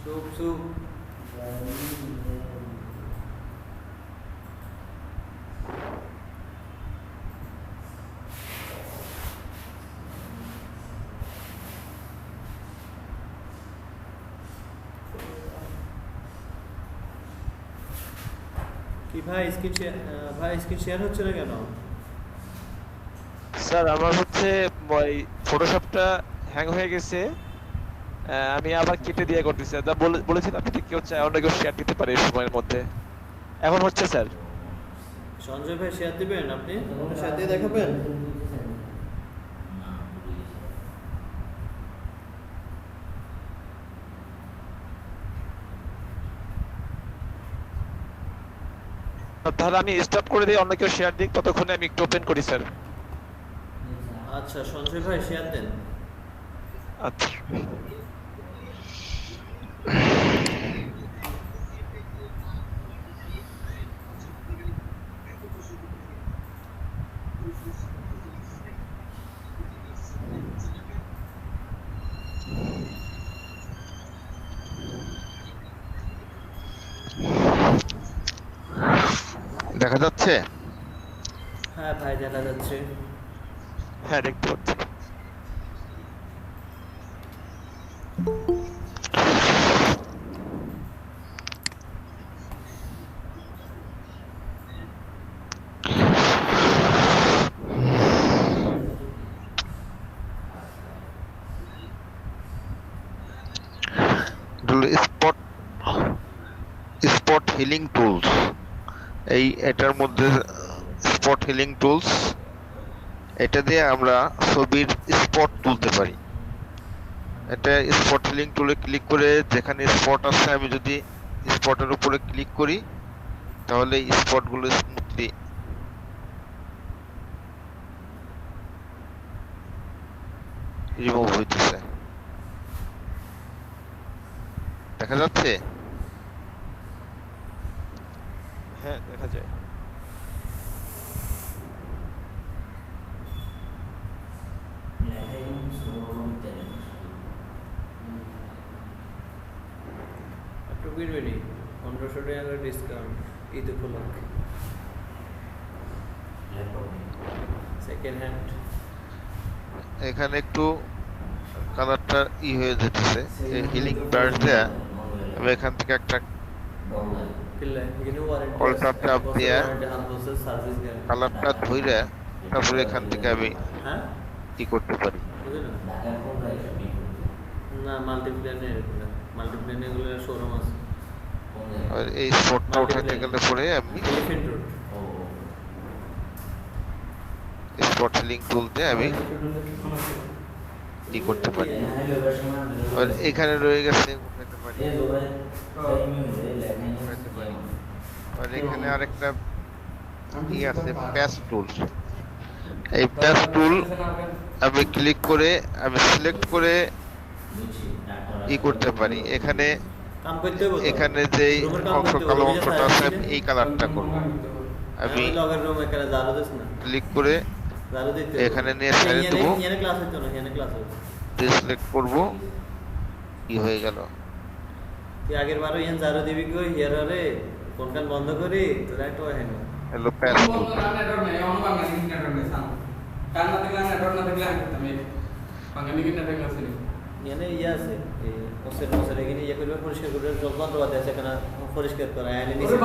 চুপ চুপ। কি ভাই স্ক্রিন শেয়ার হচ্ছে না কেন? স্যার আমার হচ্ছে ওই ফটোশপটা হ্যাং হয়ে গেছে। আমি আবার কেটে দিয়ে করতেছি। বলেছিলাম যদি কেউ চায় অন্য কেউ শেয়ার দিতে পারে এই সময়ের মধ্যে। এখন হচ্ছে স্যার। সঞ্জয় ভাই শেয়ার দিবেন আপনি? শেয়ার দিয়ে দেখাবেন? না, ভুলে গেছি। তাহলে আমি স্টপ করে দিই, অন্য কেউ শেয়ার দিক, ততক্ষণে আমি একটু ওপেন করি স্যার। আচ্ছা সঞ্জয় ভাই শেয়ার দেন। আচ্ছা দেখা যাচ্ছে? হ্যাঁ ভাই দেখা যাচ্ছে। হ্যাঁ দেখতে পাচ্ছি। স্পট স্পট হিলিং টুলস, এটার মধ্যে স্পট হিলিং টুলস, এটা দিয়ে আমরা ছবির স্পট তুলতে পারি। এটা স্পট হিলিং টুলে ক্লিক করে যেখানে স্পট আছে, আমি যদি স্পটের উপরে ক্লিক করি তাহলে স্পটগুলো স্মুথলি রিমুভ হইতেছে। দেখা যাচ্ছে? হ্যাঁ দেখা যায়। লেখাই সরবরাহ করে একটু বিরবেনি 1500 টাকা ডিসকাউন্ট ঈদ উপলক্ষে ল্যাপটপ সেকেন্ড হ্যান্ড। এখানে একটু কালারটা হয়ে যেতেছে। এই হিলিং ব্রাশ দেয়া আমি এখান থেকে একটা কিল্লা এখানে ওয়ারেন্টি Alter tab দিয়া সার্ভিস গ্যারান্টি। কালারটা ধইরা তারপরে এখান থেকে আমি হ্যাঁ কি করতে পারি। বুঝলেন? ঢাকার কোন জায়গায় না মাল্টিপ্ল্যানে এগুলো, মাল্টিপ্ল্যানে এগুলো শোরুম আছে। কোন জায়গায়? আর এই স্পটটা উঠাতে গেলে পরে আমি এলিফ্যান্ট রোড। ও স্পট হিলিং তুলতে আমি কি করতে পারি। আর এখানে রয়ে গেছে, উঠাতে পারি। এ জোরে টাইমিং হয়ে লেখাই উঠাতে পারি। আর এখানে আরেকটা আছে প্যাচ টুল। এই প্যাচ টুল আমি ক্লিক করে আমি সিলেক্ট করে বুঝছি করতে পারি। এখানে কাম করতে হবে তো। এখানে যেই রুমের কাম অংশ করতে কালো হবে, অংশটা আছে আমি এই কালারটা করব। আমি লগের রুমে কেন জারু দিস না? ক্লিক করে জারু দিতে এখানে নিয়ে ছেড়ে দেবো। এখানে ক্লাস হইতো না, এখানে ক্লাস হইতো। সিলেক্ট করব, কি হয়ে গেল। তুই আগের বারও ইয়ান জারু দিবি কই হিয়ার রে কোনখান বন্ধ করি তোরা একটু হেন। হ্যালো প্যাচ টুল। ইয়ানে ইয়া আছে এই ওসের এখানে ইয়া করবে, পরিষ্কার করবে, সব যন্ত্রপাতি আছে এখানে পরিষ্কার করা আইলে নিচে।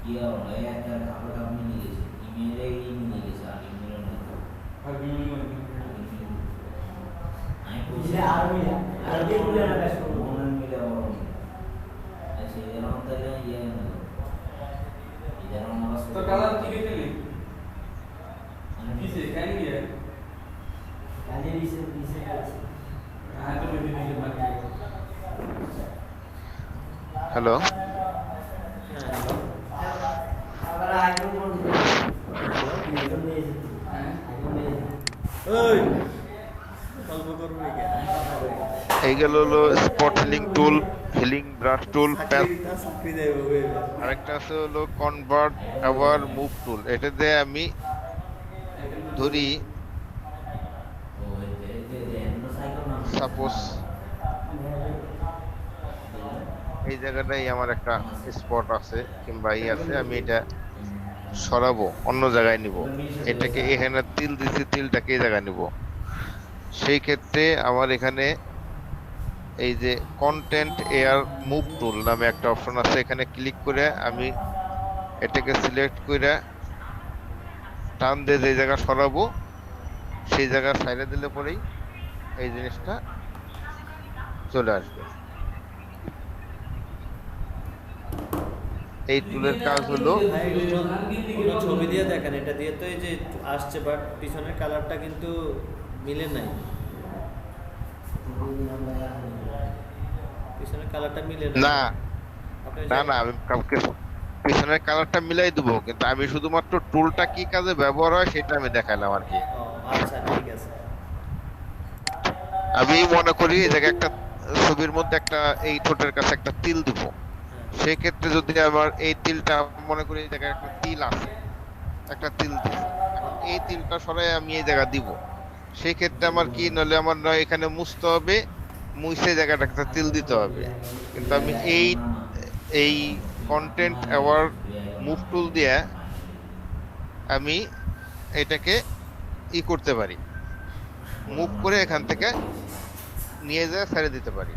কি আর হয় একটা কাপড় কাপড় নিয়ে গেছে ইমেলে নিয়ে গেছে আর ইমেলে না আমি বুঝলে আর মিলা আর দেখলে না কাজ করব মন মিলে বড় আচ্ছা এরকম তাহলে ইয়ে না এরকম আওয়াজ তো কালার কি দিলি কিসে কাই নিয়ে কাজে দিছে আছে হ্যাঁ তো দিদি দিদি মানে হ্যালো, হ্যাঁ আবার আইফোন কোন আইফোন নিয়ে হ্যাঁ আইফোন নিয়ে ওই গল্প করবি কে? এই গেল হলো স্পট হিলিং টুল, হিলিং ব্রাশ টুল, প্যাচ। চাকরি দেব ওই আরেকটা আছে হলো কনভার্ট আওয়ার মুভ টুল। এটা দিয়ে আমি ধরি ও এই এন্ড সাইকেল না সাপোজ এই জায়গাটাই আমার একটা স্পট আছে কিংবা আছে, আমি এটা সরাবো, অন্য জায়গায় নিব, এটাকে এখানে তিল দিছি, তিলটাকে এই জায়গায় নিব, সেই ক্ষেত্রে আমার এখানে এই যে কন্টেন্ট এয়ার মুভ টুল নামে একটা অপশন আছে, এখানে ক্লিক করে আমি এটাকে সিলেক্ট করে টান দিয়ে যে জায়গা সরাবো সেই জায়গা সাইডে দিলে পরেই এই জিনিসটা চলে আসবে। এই টুলের কাজ হলো ভাই, কোনো ছবি দিয়ে দেখেন, এটা দিয়ে তো এই যে আসছে, বাট পিছনের কালারটা কিন্তু মিলে নাই, পিছনের কালারটা মিলে নাই। না আপনি না না, আমি কাউকে পিছনের কালারটা মিলাই দেবো, কিন্তু আমি শুধুমাত্র টুলটা কি কাজে ব্যবহার হয় সেটা আমি দেখাইলাম আর কি। ও আচ্ছা, ঠিক আছে। আমি মনে করি এই জায়গায় একটা ছবির মধ্যে একটা এই ঠোঁটের কাছে একটা তিল দিব, সেই ক্ষেত্রে যদি আমার এই তিলটা মনে করি এই জায়গায় একটা তিল আছে, একটা তিল দিছি, এখন এই তিলটা সরাই আমি এই জায়গা দিব, সেই ক্ষেত্রে আমার কি নলে আমার নয় এখানে মুছতে হবে, মুছে জায়গাটা একটা তিল দিতে হবে, কিন্তু আমি এই কন্টেন্ট অ্যাওয়ার মুভ টুল দিয়ে আমি এটাকে করতে পারি, মুভ করে এখান থেকে নিয়ে যা ছেড়ে দিতে পারি।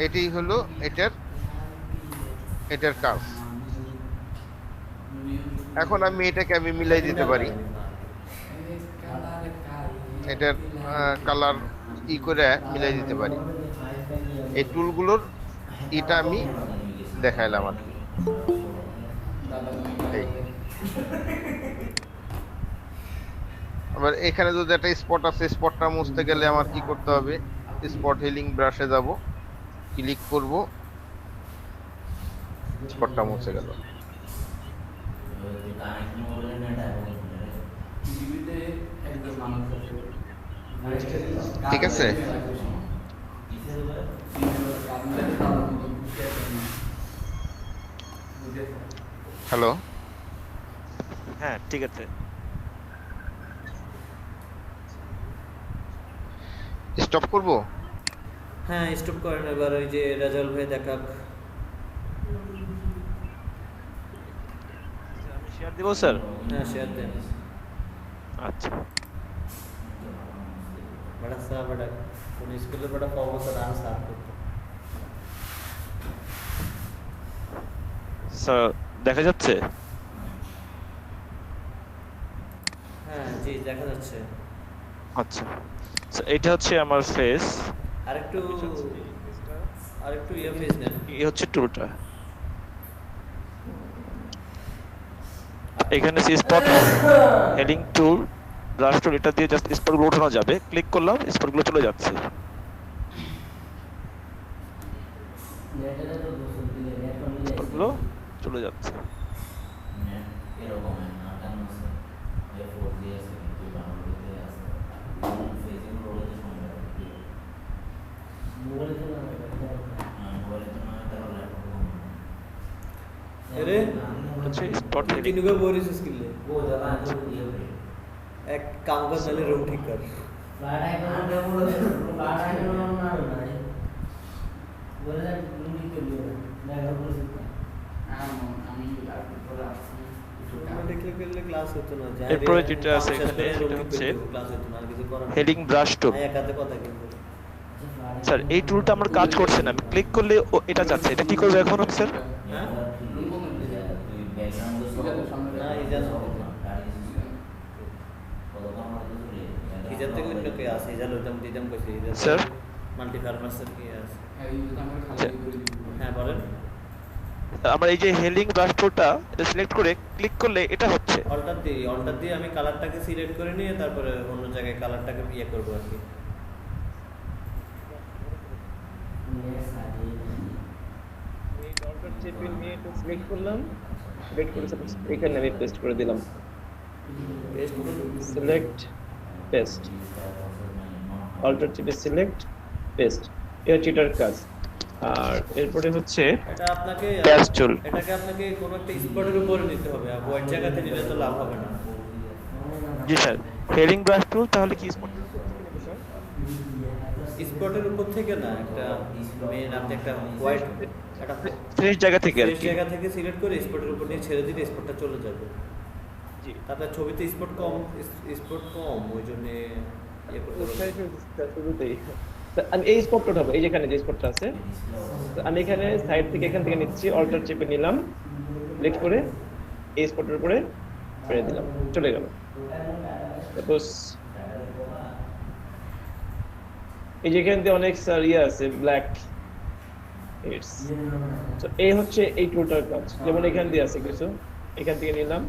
এটাই হলো এটার কাজ। এখন আমি এটাকে মিলাই দিতে পারি, এটার কালার করে মিলাই দিতে পারি। এই টুলগুলোর এটা আমি দেখাইলাম আর কি। আবার এখানে যদি একটা স্পট আছে, স্পটটা মুছতে গেলে আমার কি করতে হবে, স্পট হিলিং ব্রাশে যাব, ক্লিক করব, স্পটটা মুছে গেল। ঠিক আছে, হ্যালো, হ্যাঁ ঠিক আছে। স্টপ করব। হ্যাঁ, স্টপ করেন, এবার ওই যে রেজাল্ট ভাই দেখাক। আমি শেয়ার দিব স্যার। হ্যাঁ, শেয়ার দেন। আচ্ছা बड़ा सा बड़ा কোন স্কুলে বড় ফরওয়ার্ড রান সাফ করতে। স্যার দেখা যাচ্ছে? হ্যাঁ জি, দেখা যাচ্ছে। আচ্ছা, এটা হচ্ছে আমার ফেস, আরেকটু ইয়ে ফেস নেন। এই হচ্ছে টুলটা। এখানে স্পট হেডিং টুল, ব্রাশ টুল, এটা দিয়ে জাস্ট স্পটগুলো ওঠানো যাবে। ক্লিক করলাম, স্পটগুলো চলে যাচ্ছে। স্পটগুলো চলে যাচ্ছে। अरे হচ্ছে স্পট হেডিং। तीनों का बोरिस स्किल है। एक काम कर चले रूम ठीक कर। ক্লাস হতো না, এরপরে যেটা আছে এখানে সেটা হচ্ছে ক্লাস হতো না, আর কিছু করার হেডিং ব্রাশ টুল। একাতে কথা কিন্তু স্যার এই টুলটা আমার কাজ করছে না, আমি ক্লিক করলে এটা যাচ্ছে। এটা কি করবে এখন স্যার? হ্যাঁ না, ইজাজ ইজাজ থেকে অন্য কে আছে, ইজাজ ওইটাম দিতাম কইছে ইজাজ স্যার মাল্টি ফার্মাসির কি আছে। হ্যাঁ বলেন। আমার এই যে হেডিং ব্রাশ টুলটা এটা সিলেক্ট করে ক্লিক করলে এটা হচ্ছে। অল্টার দিয়ে আমি কালারটাকে সিলেক্ট করে নিয়ে তারপরে অন্য জায়গায় কালারটাকে ইয়ে করব আর কি। এই ডটটা চেপে নিয়ে এটা সিলেক্ট করলাম, সিলেক্ট করে এখানে আমি পেস্ট করে দিলাম। পেস্ট করুন, সিলেক্ট পেস্ট, অল্টার চেপে সিলেক্ট পেস্ট, এটা চিটার কাজ। আর এরপরে হচ্ছে এটা আপনাকে প্যাচ টুল। এটাকে আপনাকে কোনো একটা স্পটের উপরে নিতে হবে, আর ওই জায়গাতে নিলে তো লাভ হবে না। জি স্যার, হেডিং ব্রাশ টুল তাহলে কি স্পট স্পটের উপর থেকে না, একটা মেন আপনি একটা হোয়াইট একটা ফ্রেশ জায়গা থেকে আর ফ্রেশ কি। জায়গা থেকে সিলেক্ট করে স্পটের উপর নিয়ে ছেড়ে দিলে স্পটটা চলে যাবে। জি। তারপরে ছবিতে স্পট কম ওই জন্য ইয়ে করতে হবে। শুরুতেই আমি এই স্পটটা উঠাবো, এই যেখানে যে স্পটটা আছে, তো আমি এখানে সাইড থেকে এখান থেকে নিচ্ছি, অল্টার চেপে নিলাম, সিলেক্ট করে এই স্পটের উপরে ছেড়ে দিলাম, চলে গেল। সাপোজ এই যেখান থেকে অনেক স্যার ইয়ে আছে ব্ল্যাক হেডস, তো এই হচ্ছে এই টুলটার কাজ। যেমন এখান দিয়ে আছে কিছু, এখান থেকে নিলাম,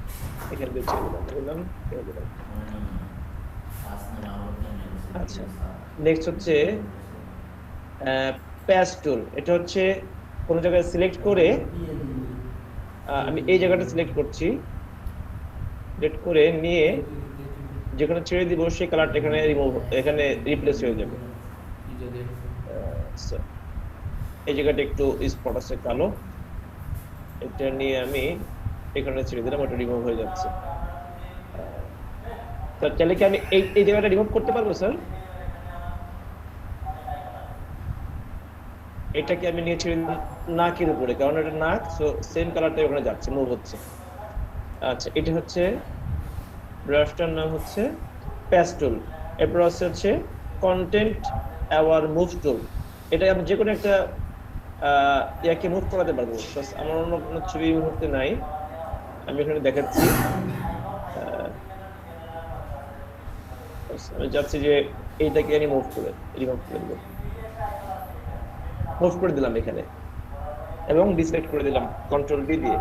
এখান দিয়ে ছেড়ে দিলাম, নিলাম, ছেড়ে দিলাম। আচ্ছা, নেক্সট হচ্ছে প্যাচ টুল। এটা হচ্ছে কোন জায়গায় সিলেক্ট করে আমি এই জায়গাটা সিলেক্ট করছি, সিলেক্ট করে নিয়ে যেখানে ছেড়ে দিব সেই কালারটা এখানে রিমুভ, এখানে রিপ্লেস হয়ে যাবে। So, এই জায়গাটা একটু স্পট আছে কালো, এটা নিয়ে আমি এখানে ছেড়ে দিলাম, ওটা রিমুভ হয়ে যাচ্ছে। স্যার চাইলে কি আমি এই জায়গাটা রিমুভ করতে পারবো স্যার? এটা কি আমি নিয়ে ছেড়ে দিলাম নাকের উপরে, কারণ এটা নাক, সো সেম কালারটাই ওখানে যাচ্ছে, মুভ হচ্ছে। আচ্ছা, এটা হচ্ছে ব্রাশটার নাম হচ্ছে প্যাচ টুল। এরপর হচ্ছে কন্টেন্ট অ্যাওয়ার মুভ টুল। এটা আমি যে কোনো একটা ইয়াকে মুভ করাতে পারবো। আমার অন্য কোনো ছবি এই মুহূর্তে নাই, আমি এখানে দেখাচ্ছি। আমি চাচ্ছি যে এইটাকে আমি মুভ করে রিমুভ করে দেবো, মুভ করে দিলাম এখানে এবং ডিসেক্ট করে দিলাম কন্ট্রোল ডি দিয়ে,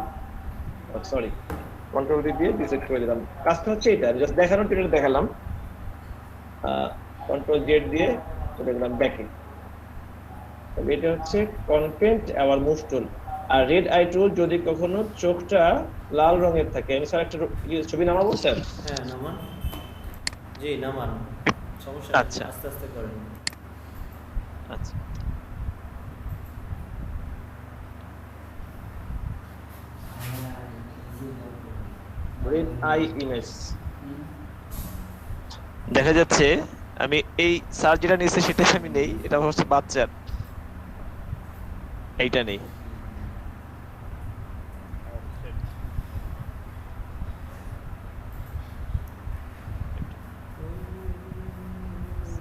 সরি কন্ট্রোল ডি দিয়ে ডিসেক্ট করে দিলাম। কাজটা হচ্ছে এটা, আমি জাস্ট দেখানোর জন্য দেখালাম। কন্ট্রোল জেড দিয়ে চলে গেলাম ব্যাকে। এটা হচ্ছে কন্টেন্ট আবার মুভ টুল। আর রেড আই টুল যদি কখনো চোখটা লাল রঙের থাকে, আমি স্যার একটা ছবি নামাবো স্যার? হ্যাঁ নামান, জি নামান, সমস্যা নেই, আচ্ছা। আস্তে আস্তে করেন। আচ্ছা, রেড আই ইমেজ দেখা যাচ্ছে আমি এই স্যার যেটা নিয়েছে সেটা আমি নেই, এটা হচ্ছে বাচ্চার, এইটা নেই।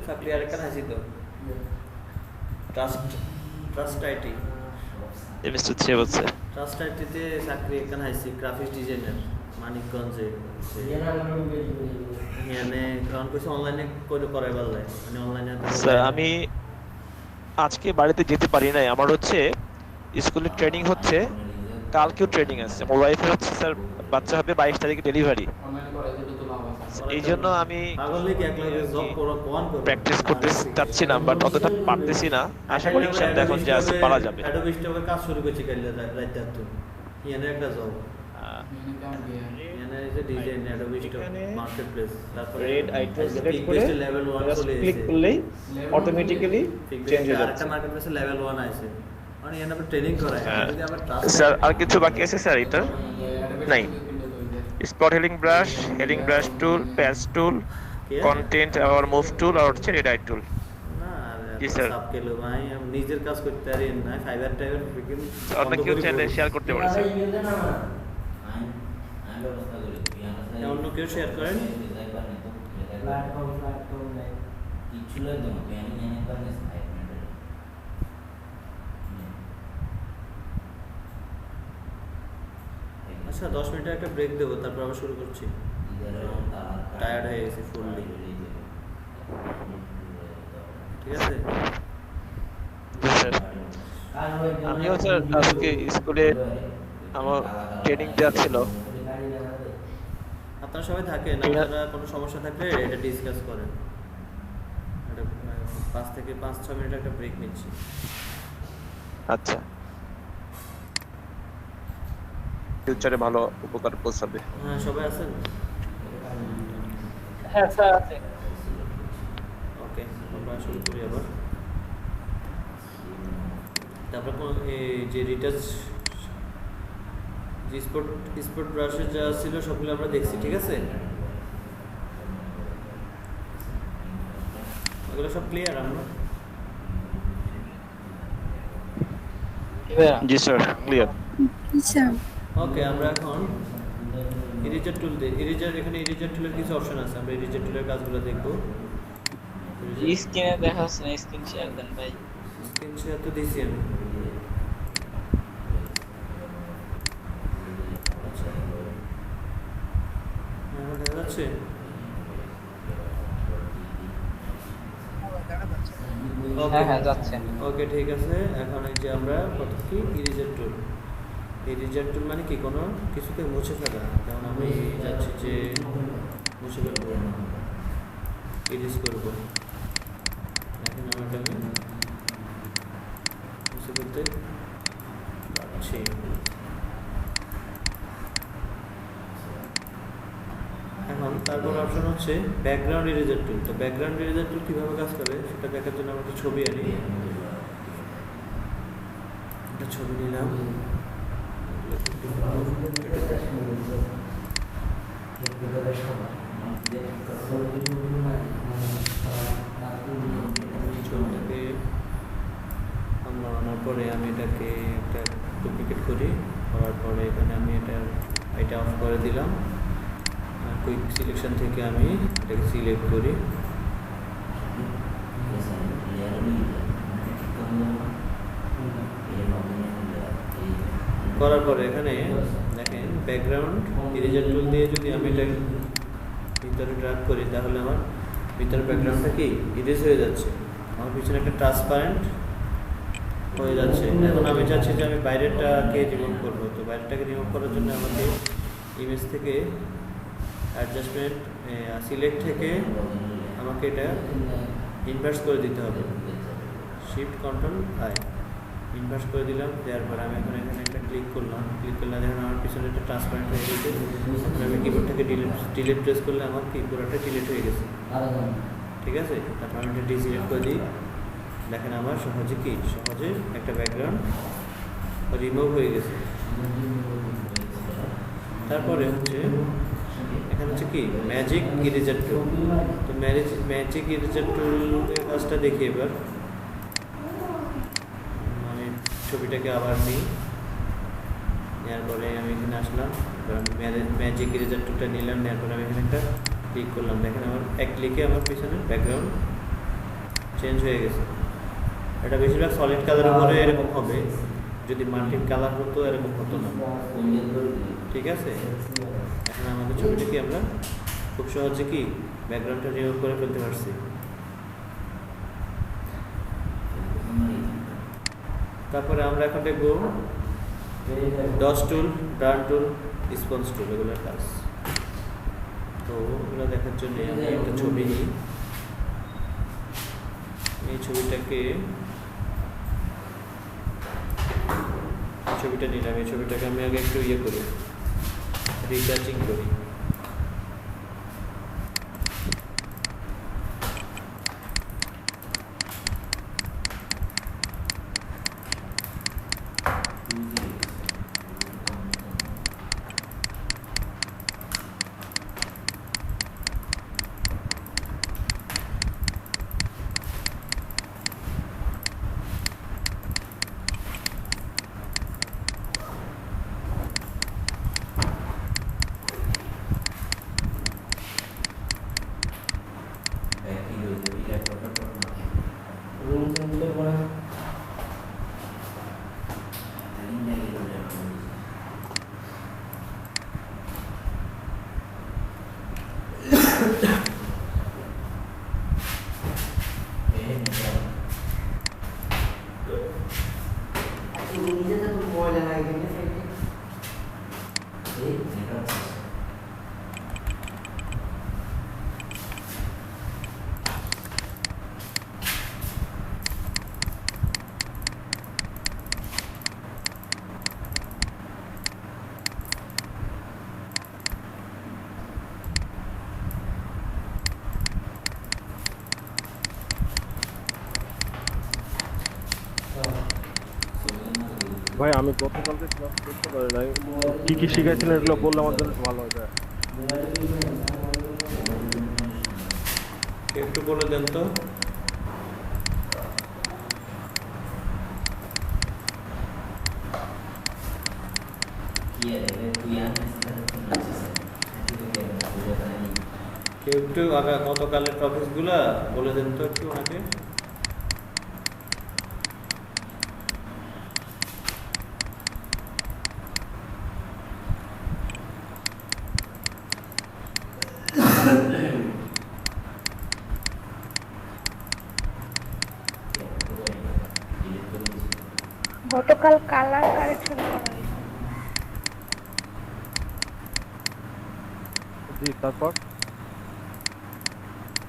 চাকরি আরেকটা আছে তো, ট্রাস্ট আইটি। এমএস হচ্ছে বলছে ট্রাস্ট আইটিতে চাকরি এখানে আইছি, গ্রাফিক্স ডিজাইনার মানিকগঞ্জে। এখানে কারণ কিছু অনলাইনে করে করাই পারলে, মানে অনলাইনে। স্যার আমি আজকে বাড়িতে যেতে পারি নাই, আমার হচ্ছে স্কুলে ট্রেনিং হচ্ছে, কালকেও ট্রেনিং আছে। আমার ওয়াইফের হচ্ছে স্যার বাচ্চা হবে 22 তারিখে ডেলিভারি, এই জন্য আমি পাগলে কি একলা জব করো কোন করো প্র্যাকটিস করতে চাচ্ছি না, বাট অতটা পারতেছি না। আশা করি ইনশাআল্লাহ এখন যে আছে পারা যাবে। অ্যাডোবি স্টকে কাজ শুরু করেছি কাল রাতে তো এখানে একটা জব, এখানে যে ডিজাইন অ্যাডোবি স্টক মার্কেটপ্লেস। তারপরে রেড আই টুল সিলেক্ট করে লেভেল 1 চলে ক্লিক এসেছে, করলেই অটোমেটিক্যালি চেঞ্জ হয়ে আরেকটা যাচ্ছে। মার্কেটপ্লেসে লেভেল 1 আছে, মানে এখানে আমরা ট্রেনিং করাই। যদি আবার স্যার আর কিছু বাকি আছে স্যার? এটা নাই, স্পট হেলিং ব্রাশ টুল, প্যাচ টুল, কন্টেন্ট আর মুভ টুল, আর হচ্ছে রেড আই টুল। না জি স্যার। সব কেলো ভাই, আমি নিজের কাজ করতে পারি না, ফাইবার টাইবার ফিকিং অন্য কেউ চাইলে শেয়ার করতে পারে স্যার। অন্য কেউ শেয়ার করেন। আচ্ছা 10 মিনিটের একটা ব্রেক দেবো, তারপর আবার শুরু করছি। টায়ার্ড হয়ে গেছি ফুললি, ঠিক আছে? জি স্যার। আমিও স্যার আজকে স্কুলে আমার ট্রেনিং দেওয়া ছিল। আপনারা সবাই থাকেন, আপনারা কোনো সমস্যা থাকলে এটা ডিসকাস করেন। এটা 5 থেকে 5-6 মিনিট একটা ব্রেক নিচ্ছি। আচ্ছা, ফিউচারে ভালো উপকার পৌঁছাবে। হ্যাঁ সবাই আছেন? হ্যাঁ স্যার আছে। ওকে, আমরা শুরু করি আবার। তারপর এই যে রিটাচ যে স্পট ব্রাশে যা ছিল সবগুলো আমরা দেখছি, ঠিক আছে? ওগুলো সব ক্লিয়ার আমরা? জি স্যার, ক্লিয়ার। স্যার ওকে, আমরা এখন ইরেজার টুল দিই। এখানে ইরেজার টুলের কিছু অপশন আছে, আমরা ইরেজার টুলের কাজগুলো দেখবো। স্ক্রিনে দেখা যাচ্ছে না, স্ক্রিন শেয়ার দেন ভাই। স্ক্রিন শেয়ার তো দিয়েছি আমি। আচ্ছা, এখন দেখা যাচ্ছে? হ্যাঁ যাচ্ছে। ওকে, ঠিক আছে। এখন এই যে আমরা কত কি ইরেজার টুল। ইরেজার টুল মানে কি, কোনো কিছুকে মুছে ফেলা। যেমন আমি যাচ্ছি যে মুছে ফেলবো, ইরেজ করবো। এখন আমাকে মুছে ফেলতে পারছি। এখন তারপর অপশন হচ্ছে ব্যাকগ্রাউন্ড ইরেজার টুল। তো ব্যাকগ্রাউন্ড ইরেজার টুল কীভাবে কাজ করে সেটা দেখার জন্য আমরা একটা ছবি আনি। একটা ছবি নিলাম, ছবিটাকে আমরা আনার পরে আমি এটাকে একটা ডুপ্লিকেট করি। করার পরে এখানে আমি এটা অফ করে দিলাম। আর কুইক সিলেকশন থেকে আমি এটাকে সিলেক্ট করি। করার পরে এখানে দেখেন ব্যাকগ্রাউন্ড ইরেজার টুল দিয়ে যদি আমি এটা ভিতরে ড্র্যাগ করি তাহলে আমার ভিতরে ব্যাকগ্রাউন্ডটা কি ইরেজ হয়ে যাচ্ছে। আমার পিছনে একটা ট্রান্সপারেন্ট হয়ে যাচ্ছে। এখন আমি চাচ্ছি যে আমি বাইরেরটাকে রিমুভ করবো। তো বাইরেরটাকে রিমুভ করার জন্য আমাকে ইমেজ থেকে অ্যাডজাস্টমেন্ট সিলেক্ট থেকে আমাকে এটা ইনভার্স করে দিতে হবে। শিফট কন্ট্রোল আই ইনভার্স করে দিলাম। দেওয়ার পরে আমি এখন এখানে একটা ক্লিক করলাম। ক্লিক করলে দেখেন আমার পিছনে একটা ট্রান্সপারেন্ট হয়ে গেছে। আমি কিবোর্ডটাকে ডিলিট প্রেস করলে আমার কিবোর্ডটা ডিলিট হয়ে গেছে। ঠিক আছে, তারপর আমি এটা ডিসিলেক্ট করে দিই। দেখেন আমার সহজে একটা ব্যাকগ্রাউন্ড রিমুভ হয়ে গেছে। তারপরে হচ্ছে এখানে হচ্ছে কি ম্যাজিক ইরেজার টুল। তো ম্যাজিক ইরেজার টুলের কাজটা দেখি এবার। আমি ছবিটাকে আবার নিই, নেওয়ার পরে আমি এখানে আসলাম। আমি ম্যাজিক ইরেজার টুলটা নিলাম, নেওয়ার পরে আমি এখানে একটা ক্লিক করলাম। দেখেন আমার এক ক্লিকে আমার পিছনে ব্যাকগ্রাউন্ড চেঞ্জ হয়ে গেছে। এটা বেশিরভাগ সলিড কালারের উপরে এরকম হবে, যদি মাল্টিপ কালার হতো এরকম হতো না। ঠিক আছে, এখন আমাদের ছবিটাকে আমরা খুব সহজে কি ব্যাকগ্রাউন্ডটা রিমুভ করে ফেলতে পারছি। তারপরে আমরা এখন দেখবো ডস টুল, ডার্ন টুল, রেসপন্স টুল, এগুলোর কাজ। তো এগুলো দেখার জন্য আমি একটা ছবি নিই। এই ছবিটা নিলাম। এই ছবিটাকে আমি আগে একটু করি, রিটাচিং করি। ভাই আমি গতকালকে ক্লাস করতে পারি নাই, কি কি শিখাইছিলেন এগুলো বললে আমার জন্য ভালো হয়। একটু বলে দেন তো। Iya, itu yang কেউ একটু আগে গতকালের টপিকসগুলো বলে দেন তো একটু ওনাকে। গতকাল কালার কারেকশন করা হয়েছে। জি, তারপর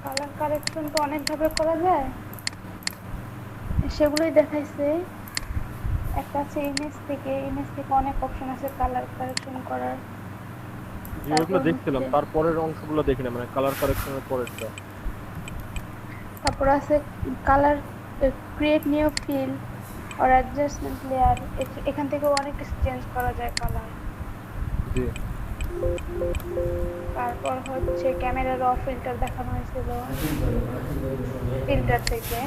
কালার কারেকশন তো অনেকভাবে করা যায়, সেগুলোই দেখাইছে। একটা আছে ইমেজ থেকে অনেক অপশন আছে কালার কারেকশন করার। যেগুলো তারপর দেখছিলাম হচ্ছে- তারপরের অংশগুলো দেখি না, মানে কালার কারেকশনের পরেরটা। তারপর আছে colour create new fill or adjustment layer, এখান থেকে অনেক কিছু চেঞ্জ করা যায় কালার। জি, তারপর হচ্ছে ক্যামেরা র ফিল্টার দেখানো হয়েছিল ফিল্টার থেকে।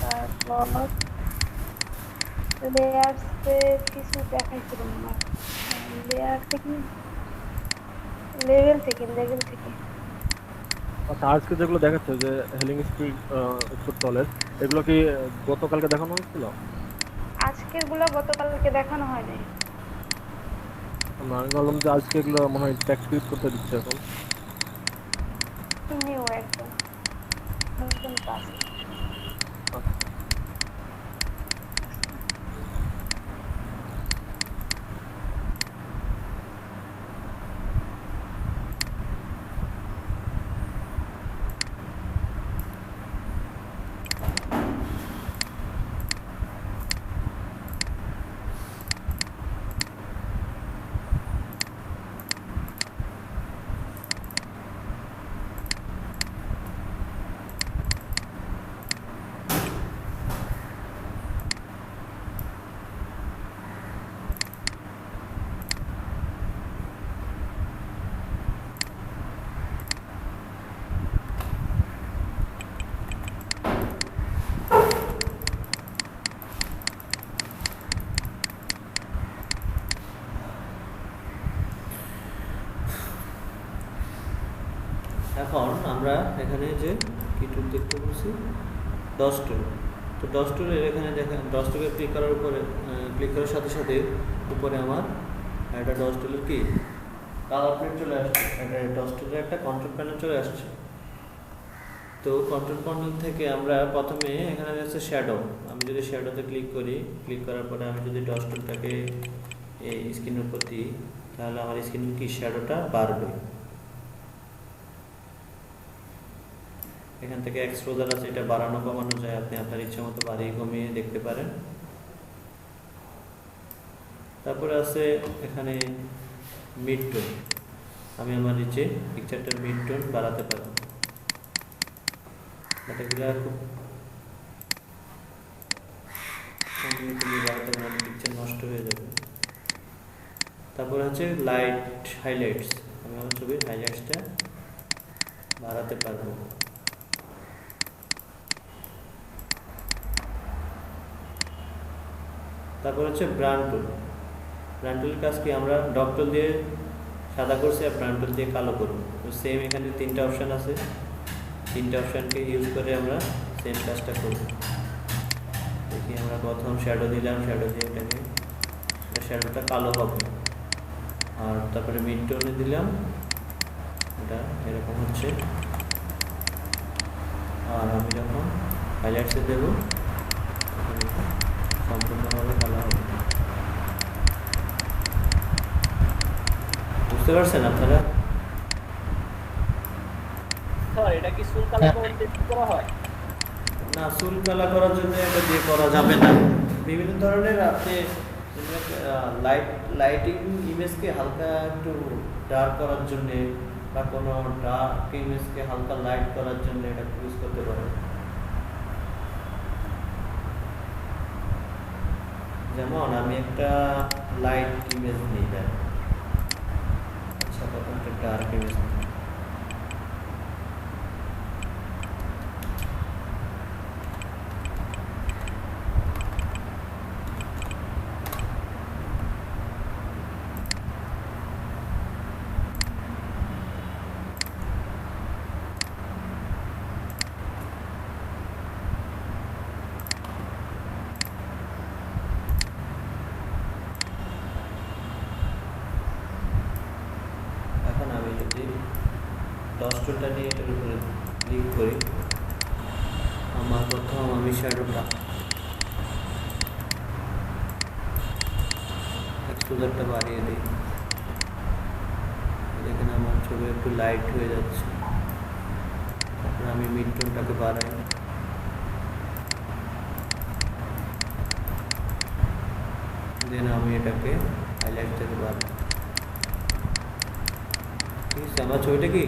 তারপর লেয়ারসে কিছু দেখাইছিল আমার, লেয়ার থেকে লেভেল থেকে আচ্ছা, আজকে যেগুলো দেখাচ্ছে যে হেলিং স্পিড উত্তরতলের, এগুলো কি গতকালকে দেখানো হয়েছিল? আজকের গুলো গতকালকে দেখানো হয়নি। আমি ভাবলাম যে আজকে এগুলো মনে হয় প্র্যাকটিস করতে দিচ্ছে এখন। নিউ একদম নতুন কাজ। এখন আমরা এখানে যে কি টুল দেখতে পাচ্ছি, ডস টুল। তো ডস টুলের এখানে দেখেন, ডস টুলে ক্লিক করার উপরে ক্লিক করার সাথে সাথে উপরে আমার একটা ডস টুলের কি কালার প্রিন্ট চলে আসছে, একটা ডস টুলের একটা কন্ট্রোল প্যানেল চলে আসছে। তো কন্ট্রোল প্যানেল থেকে আমরা প্রথমে এখানে আছে শ্যাডো। আমি যদি শ্যাডোতে ক্লিক করি, ক্লিক করার পরে আমি যদি ডস টুলটাকে এই স্ক্রিনের উপর দিই, তাহলে আমার স্ক্রিনের কি শ্যাডোটা বাড়বে। এখান থেকে এক্সপোজার আছে, এটা বাড়ানো কমানো যায়, আপনি আপনার ইচ্ছা মতো বাড়িয়ে কমিয়ে দেখতে পারেন। তারপরে আছে এখানে মিড টোন, আমি আমার নিচে পিকচারটার মিড টোন বাড়াতে পারবো। এগুলো খুব বাড়াতে পারলে পিকচার নষ্ট হয়ে যাবে। তারপরে হচ্ছে লাইট হাইলাইটস, আমি আমার ছবির হাইলাইটসটা বাড়াতে পারবো। তারপর হচ্ছে ব্রান্ড টুল। ব্রান্ড টুলের কাজ কি, আমরা ডট টুল দিয়ে সাদা করছি আর ব্রান্ড টুল দিয়ে কালো করব। তো সেম এখানে তিনটা অপশান আছে, তিনটা অপশানকে ইউজ করে আমরা সেম কাজটা করব। দেখি আমরা প্রথম শ্যাডো দিলাম, শ্যাডো দিয়ে এটাকে শ্যাডোটা কালো হবে। আর তারপরে মিড টোনে দিলাম, এটা এরকম হচ্ছে। আর আমি যখন হাইলাইটসে দেবো সম্পূর্ণভাবে কালো হবে। বুঝতে পারছেন আপনারা? স্যার এটা কি চুল কালার করতে করা হয়? না, চুল কালা করার জন্য এটা দিয়ে করা যাবে না। বিভিন্ন ধরনের আপনি লাইটিং ইমেজকে হালকা একটু ডার্ক করার জন্য বা কোনো ডার্ক ইমেজকে হালকা লাইট করার জন্য এটা ইউজ করতে পারেন। যেমন আমি একটা লাইট ইমেজ নিই, আচ্ছা তখন একটা ডার্ক ইমেজ নিই। ডস টুলটা নিয়ে এটার উপরে ক্লিক করি। আমার প্রথম আমি শ্যাডোটা এক্সপোজারটা বাড়িয়ে দিই। এখানে আমার ছবি একটু লাইট হয়ে যাচ্ছে। তারপরে আমি মিড টোনটাকে বাড়াই। দেন আমি এটাকে হাইলাইট থেকে বাড়াই। ঠিক আছে, আমার ছবিটা কি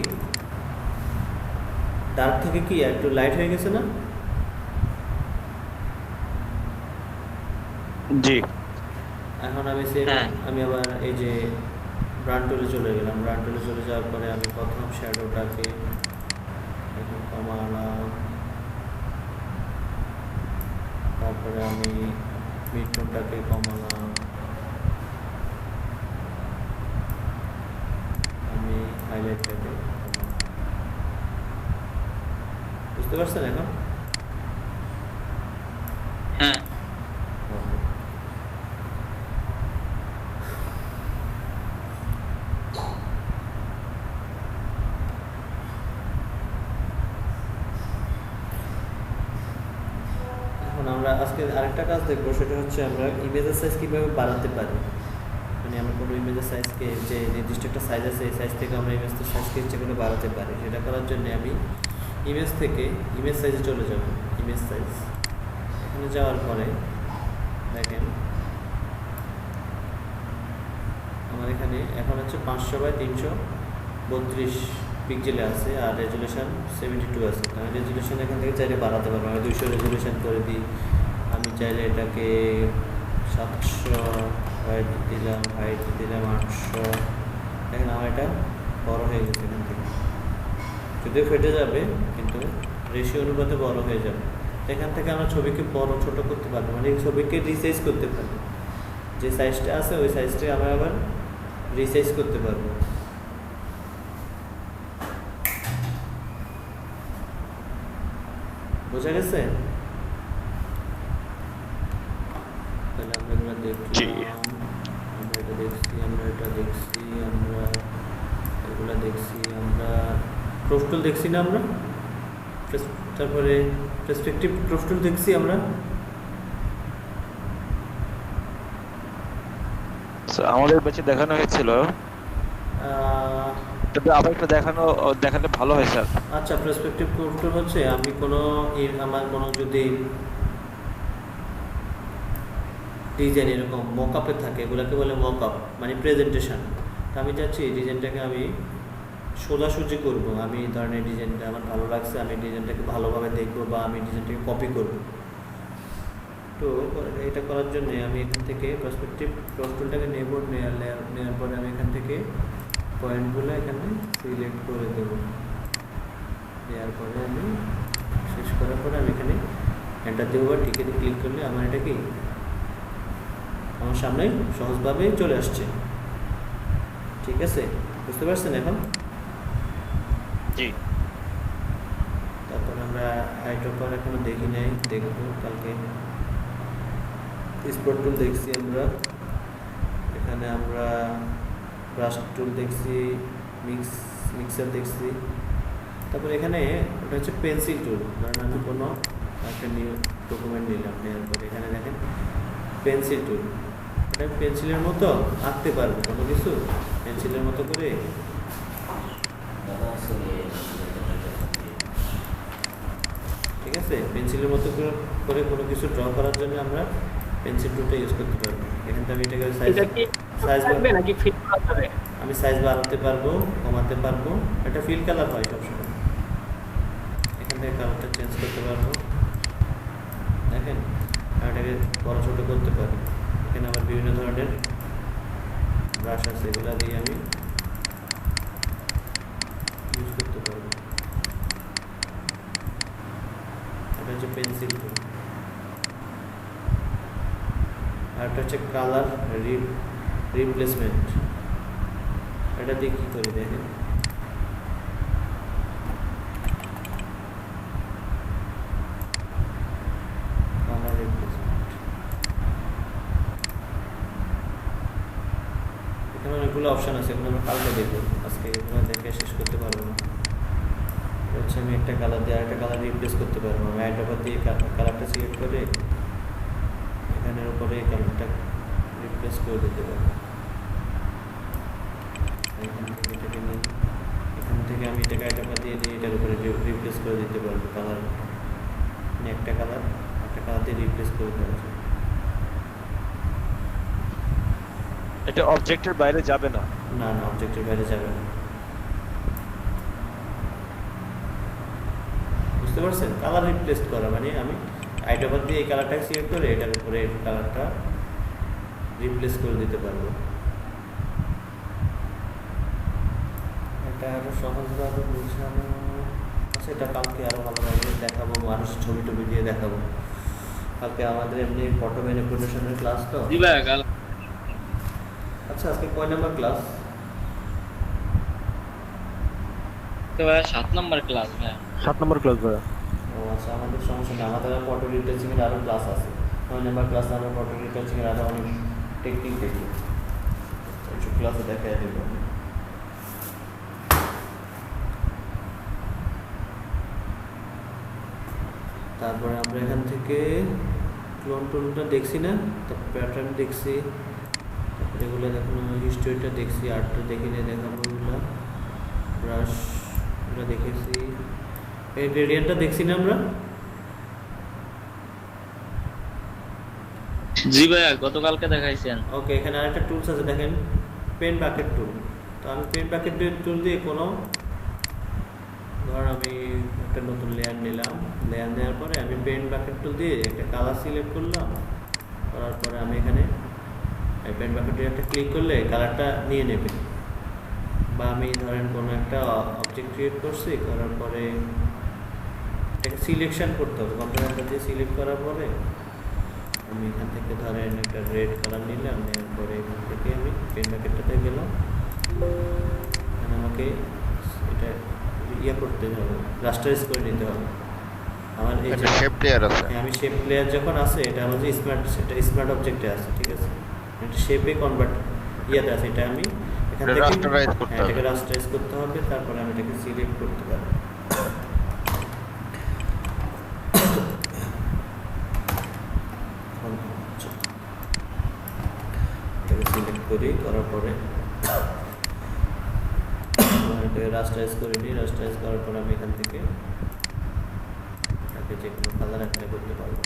ডার্ক থেকে কি একটু লাইট হয়ে গেছে না? জি। এখন আমি আমি আবার এই যে ব্রান্ড টুলে চলে গেলাম। ব্রান্ড টুলে চলে যাওয়ার পরে আমি প্রথম শ্যাডোটাকে এখন কমালাম। তারপরে আমি মিড টোনটাকে কমালাম। আমি হাইলাইটটাকে কমালাম। বুঝতে পারছেন এখন? হ্যাঁ। আমরা আজকে আরেকটা কাজ দেখবো, সেটা হচ্ছে আমরা ইমেজের সাইজ কীভাবে বাড়াতে পারি। মানে আমরা কোনো ইমেজের সাইজকে, যে নির্দিষ্ট একটা সাইজ আছে এই সাইজ থেকে আমরা ইমেজের সাইজকে ইচ্ছে করে বাড়াতে পারি। সেটা করার জন্য আমি ইমেজ থেকে ইমেজ সাইজে চলে যাব। ইমেজ সাইজ এখানে যাওয়ার পরে দেখেন আমার এখানে এখন হচ্ছে 500x332 পিক্সেলে আছে আর রেজুলেশন 72 আছে। আমি রেজুলেশন এখান থেকে চাইলে বাড়াতে পারবো। আমি 200 রেজুলেশন করে দিই। আমি চাইলে এটাকে 700 হাইট দিলাম, 800। দেখেন আমার এটা বড় হয়ে গেছে। এখান থেকে যদিও ফেটে যাবে কিন্তু রেশিও অনুপাতে বড় হয়ে যাবে। এখান থেকে আমরা ছবিকে বড় ছোট করতে পারবো, মানে ছবিকে রিসাইজ করতে পারবো। যে সাইজটা আছে ওই সাইজটা আমরা আবার রিসাইজ করতে পারবো। বোঝা গেছে? তাহলে আমরা এগুলো দেখলাম, আমরা এটা দেখছি, আমরা এটা দেখছি, আমরা এগুলো দেখছি, আমরা ক্রপ টুল দেখছি না আমরা, তারপরে পার্সপেক্টিভ ক্রপ টুল দেখছি আমরা। আমাদের ব্যাচে দেখানো হয়েছিল, তবে আবার একটু দেখালে ভালো হয় স্যার। আচ্ছা, পার্সপেক্টিভ ক্রপ টুল হচ্ছে আমি কোনো আমার কোনো যদি ডিজাইন এরকম মকআপে থাকে, এগুলোকে বলে মকআপ, মানে প্রেজেন্টেশন। তো আমি চাচ্ছি এই ডিজাইনটাকে আমি সোজাসুজি করবো। আমি এই ধরনের ডিজাইনটা আমার ভালো লাগছে, আমি ডিজাইনটাকে ভালোভাবে দেখবো বা আমি ডিজাইনটাকে কপি করব। তো এটা করার জন্য আমি এখান থেকে পার্সপেক্টিভ ক্রপ টুলটাকে নেব। নেওয়ার পরে আমি এখান থেকে পয়েন্টগুলো এখানে সিলেক্ট করে দেবো। দেওয়ার পরে আমি শেষ করার পরে আমি এখানে এন্টার দেবো বা টিকে ক্লিক করলে আমার এটা কি আমার সামনে সহজভাবে চলে আসছে। ঠিক আছে, বুঝতে পারছেন এখন? জি। তারপর আমরা আইটপার এখনো দেখি নাই, দেখবো কালকে। স্পট টুল দেখছি আমরা, এখানে আমরা ব্রাশ টুল দেখছি, মিক্সার দেখছি। তারপর এখানে ওটা হচ্ছে পেন্সিল টুল। কারণ আমি কোনো একটা নিউ ডকুমেন্ট নিলাম, নেওয়ার পরে এখানে দেখেন পেন্সিল টুল। এটা পেন্সিলের মতো আঁকতে পারবো, কোনো কিছু পেন্সিলের মতো করে। ঠিক আছে, পেন্সিলের মতো করে কোনো কিছু ড্র করার জন্য আমরা পেন্সিল টুলটা ইউজ করতে পারবো। এখান থেকে আমি এটাকে আমি সাইজ বাড়াতে পারবো, কমাতে পারবো। এটা ফিল কালার হয় সবসময়। এখান থেকে কালারটা চেঞ্জ করতে পারবো। দেখেন, আর এটাকে বড় ছোটো করতে পারি। এখানে আবার বিভিন্ন ধরনের ব্রাশ আছে, এগুলো দিয়ে আমি ইউজ করতে পারবো। এটা হচ্ছে পেন্সিল টুল। আর একটা হচ্ছে কালার রিপ্লেসমেন্ট। এটা দিয়ে কী করে দেখেন, কালার রিপ্লেসমেন্ট। এখানে অনেকগুলো অপশান আছে, এগুলো আমরা কালকে দেখবো, আজকে এগুলো দেখে শেষ করতে পারবো না। হচ্ছে আমি একটা কালার দিয়ে আরেকটা কালার রিপ্লেস করতে পারবো। আমি আইড্রপার দিয়ে কালারটা সিলেক্ট করে এখানের উপরে এই কালারটা রিপ্লেস করে দিতে পারবো। এখান থেকে এটাকে নিয়ে এখান থেকে আমি এটাকে আইড্রপার দিয়ে নিয়ে এটার উপরে রিপ্লেস করে দিতে পারবো। কালার একটা কালার দিয়ে রিপ্লেস করে দেওয়া যায়। এটা অবজেক্টের বাইরে যাবে না। না না, অবজেক্টের বাইরে যাবে না। বুঝতে পারছেন? কালার রিপ্লেস করা মানে আমি আইড্রপার দিয়ে এই কালারটাকে সিলেক্ট করে এটার উপরে এই কালারটা রিপ্লেস করে দিতে পারবো। এটা আরো সহজভাবে বোঝানো আছে, এটা কালকে আরো ভালোভাবে দেখাবো, মানুষ ছবি টবি দিয়ে দেখাবো। কালকে আমাদের এমনি ফটো ম্যানিপুলেশনের ক্লাস তো। জি ভাই কাল আচ্ছা, আজকে কয় নাম্বার ক্লাস? তো ভাই 7 নম্বর ক্লাস ভাই। 7 নম্বর ক্লাস ভাইয়া। ও আচ্ছা, আমাদের সমস্যা নেই, আমাদের ফটো রিটাচিং এর আরো ক্লাস আছে। 9 নাম্বার ক্লাসে আমরা ফটো রিটাচিং এর আরো অনেক টেকনিক দেখি, কিছু ক্লাসে দেখাই দেব। তারপরে আমরা এখান থেকে ক্লোন টোনটা দেখছি না, তারপর প্যাটার্ন দেখছি, তারপরে এগুলো দেখানো হিস্ট্রিটা দেখছি, আর্টটা দেখি না দেখাবো, এগুলো ব্রাশ এগুলো দেখেছি, এই গ্রেডিয়েন্টটা দেখছি না আমরা। জি ভাইয়া গতকালকে দেখাইছেন। ওকে, এখানে আরেকটা টুলস আছে দেখেন, পেন বাকেট টুল। তো আমি পেন বাকেট টুল দিয়ে কোনো ধর আমি একটা নতুন লেয়ার নিলাম, লেয়ার নেওয়ার পরে আমি পেন বাকেট টুল দিয়ে একটা কালার সিলেক্ট করলাম, করার পরে আমি এখানে পেন বাকেট দিয়ে একটা ক্লিক করলে কালারটা নিয়ে নেবে। বা আমি ধরেন কোনো একটা অবজেক্ট ক্রিয়েট করছি, করার পরে এটাকে সিলেকশন করতে হবে, কম্পিউটারটা দিয়ে সিলেক্ট করার পরে আমি এখান থেকে ধরেন একটা রেড কালার নিলাম, নেওয়ার পরে এখান থেকে আমি পেন বাকেটটাতে গেলাম, এখানে আমাকে এটা ইয়ে করতে হবে, রাস্টারাইজ করে নিতে হবে। আমার এই যে শেপ লেয়ার আছে, আমি শেপ লেয়ার যখন আছে, এটা আমার যে স্মার্ট অবজেক্টে আছে, ঠিক আছে, এটা শেপে কনভার্ট ইয়াতে আছে, এটা আমি এখান থেকে রাস্টারাইজ করতে হবে, এটাকে রাস্টারাইজ করতে হবে, তারপরে আমি এটাকে সিলেক্ট করতে পারবো। এটাকে সিলেক্ট করি, করার পরে এটাকে রাস্টারাইজ করে নিই, রাস্টারাইজ করার পরে আমি এখান থেকে এটাকে যে কোনো কালার অ্যাপ্লাই করতে পারবো।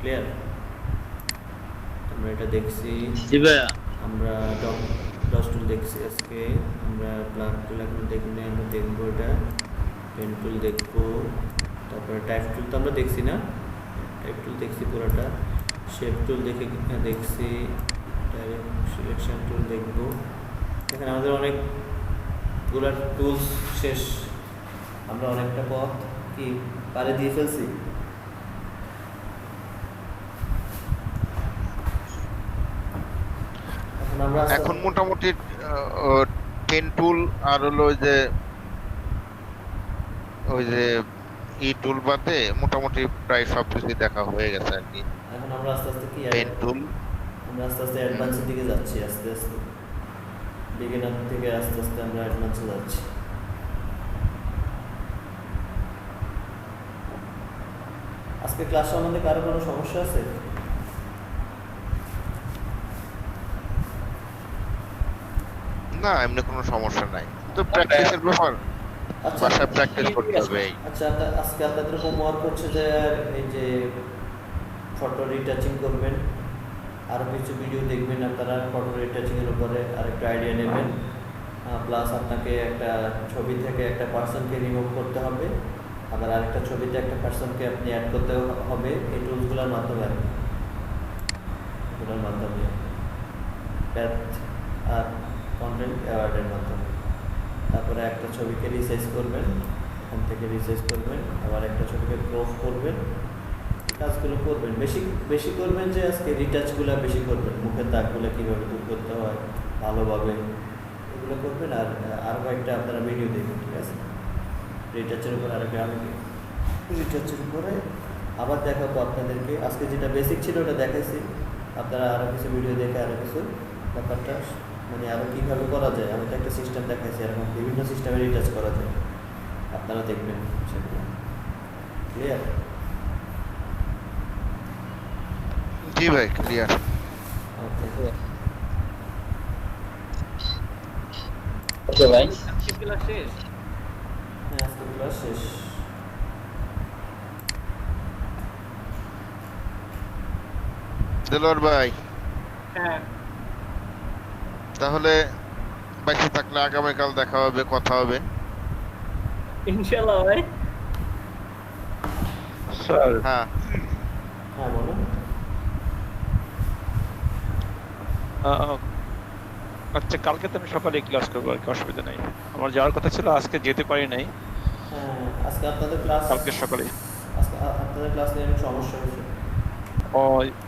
ক্লিয়ার? আমরা এটা দেখছি, জি ভাইয়া। আমরা ডস টুল দেখছি আজকে, আমরা ব্লাড টুল এখন দেখিনি, আমরা দেখবো এটা, পেন টুল দেখবো, তারপরে টাইপ টুল তো আমরা দেখছি না, টাইপ টুল দেখছি পুরোটা, শেপ টুল দেখছি, ডাইরেক্ট সিলেকশন টুল দেখবো। এখানে আমাদের অনেকগুলো টুলস শেষ, আমরা অনেকটা পথ কি পারে দিয়ে ফেলছি। এখন মোটামুটি পেন টুল আর হলো ওই যে ই টুল বাদে মোটামুটি প্রায় সবকিছু দেখা হয়ে গেছে আর কি। এখন আমরা আস্তে আস্তে কি পেন টুল, আমরা আস্তে আস্তে অ্যাডভান্সের দিকে যাচ্ছি, আস্তে আস্তে বিগিনার থেকে আস্তে আস্তে আমরা অ্যাডভান্সে যাচ্ছি। আজকে ক্লাস সম্বন্ধে কারো কোনো সমস্যা আছে? না এমনি কোনো সমস্যা নাই, তো প্র্যাকটিসের ব্যাপার, বাসায় প্র্যাকটিস করতে হবে। আচ্ছা, আজকে আপনাদের হোমওয়ার্ক হচ্ছে যে এই যে ফটো রিটাচিং করবেন, আরও কিছু ভিডিও দেখবেন আপনারা ফটো রিটাচিংয়ের উপরে আর একটু আইডিয়া নেবেন, প্লাস আপনাকে একটা ছবি থেকে একটা পার্সনকে রিমুভ করতে হবে, আবার আরেকটা ছবিতে একটা পার্সনকে আপনি অ্যাড করতে হবে এই টুলসগুলোর মাধ্যমে, এগুলোর মাধ্যমে প্যাথ আর কন্টেন্ট অ্যাওয়ার্ডের মাধ্যমে। তারপরে একটা ছবিকে রিসাইজ করবেন, এখান থেকে রিসাইজ করবেন, আবার একটা ছবিকে ক্রপ করবেন, কাজগুলো করবেন, বেশি করবেন, যে আজকে রিটাচগুলো বেশি করবেন, মুখের দাগগুলো কীভাবে দূর করতে হয় ভালোভাবে এগুলো করবেন। আর আরও কয়েকটা আপনারা ভিডিও দেখবেন, ঠিক আছে, রিটাচের উপরে আরেকটা আমি রিটাচের উপরে আবার দেখাবো আপনাদেরকে। আজকে যেটা বেসিক ছিল ওটা দেখাইছি, আপনারা আরও কিছু ভিডিও দেখে আরও কিছু ব্যাপারটা মানে আরও কীভাবে করা যায়, আমি তো একটা সিস্টেম দেখাইছি, এরকম বিভিন্ন সিস্টেমে রিটাচ করা যায়, আপনারা দেখবেন সেগুলো। ক্লিয়ার? জি ভাই, ক্লিয়ার। ওকে। ওকে ভাই। আজকে ক্লাস শেষ। হ্যাঁ, আজকে ক্লাস শেষ। দেলোয়ার ভাই, হ্যাঁ তাহলে বেঁচে থাকলে আগামীকাল দেখা হবে, কথা হবে। ইনশাআল্লাহ ভাই। স্যার হ্যাঁ, হ্যাঁ বলুন। আচ্ছা, কালকে তো আমি সকালে ক্লাস করবো আর কি, অসুবিধা নাই। আমার যাওয়ার কথা ছিল, আজকে যেতে পারি নাই, হ্যাঁ, আজকে আপনাদের ক্লাস কালকে সকালে। আজকে আপনাদের ক্লাস নিয়ে অনেক সমস্যা হয়েছে। ও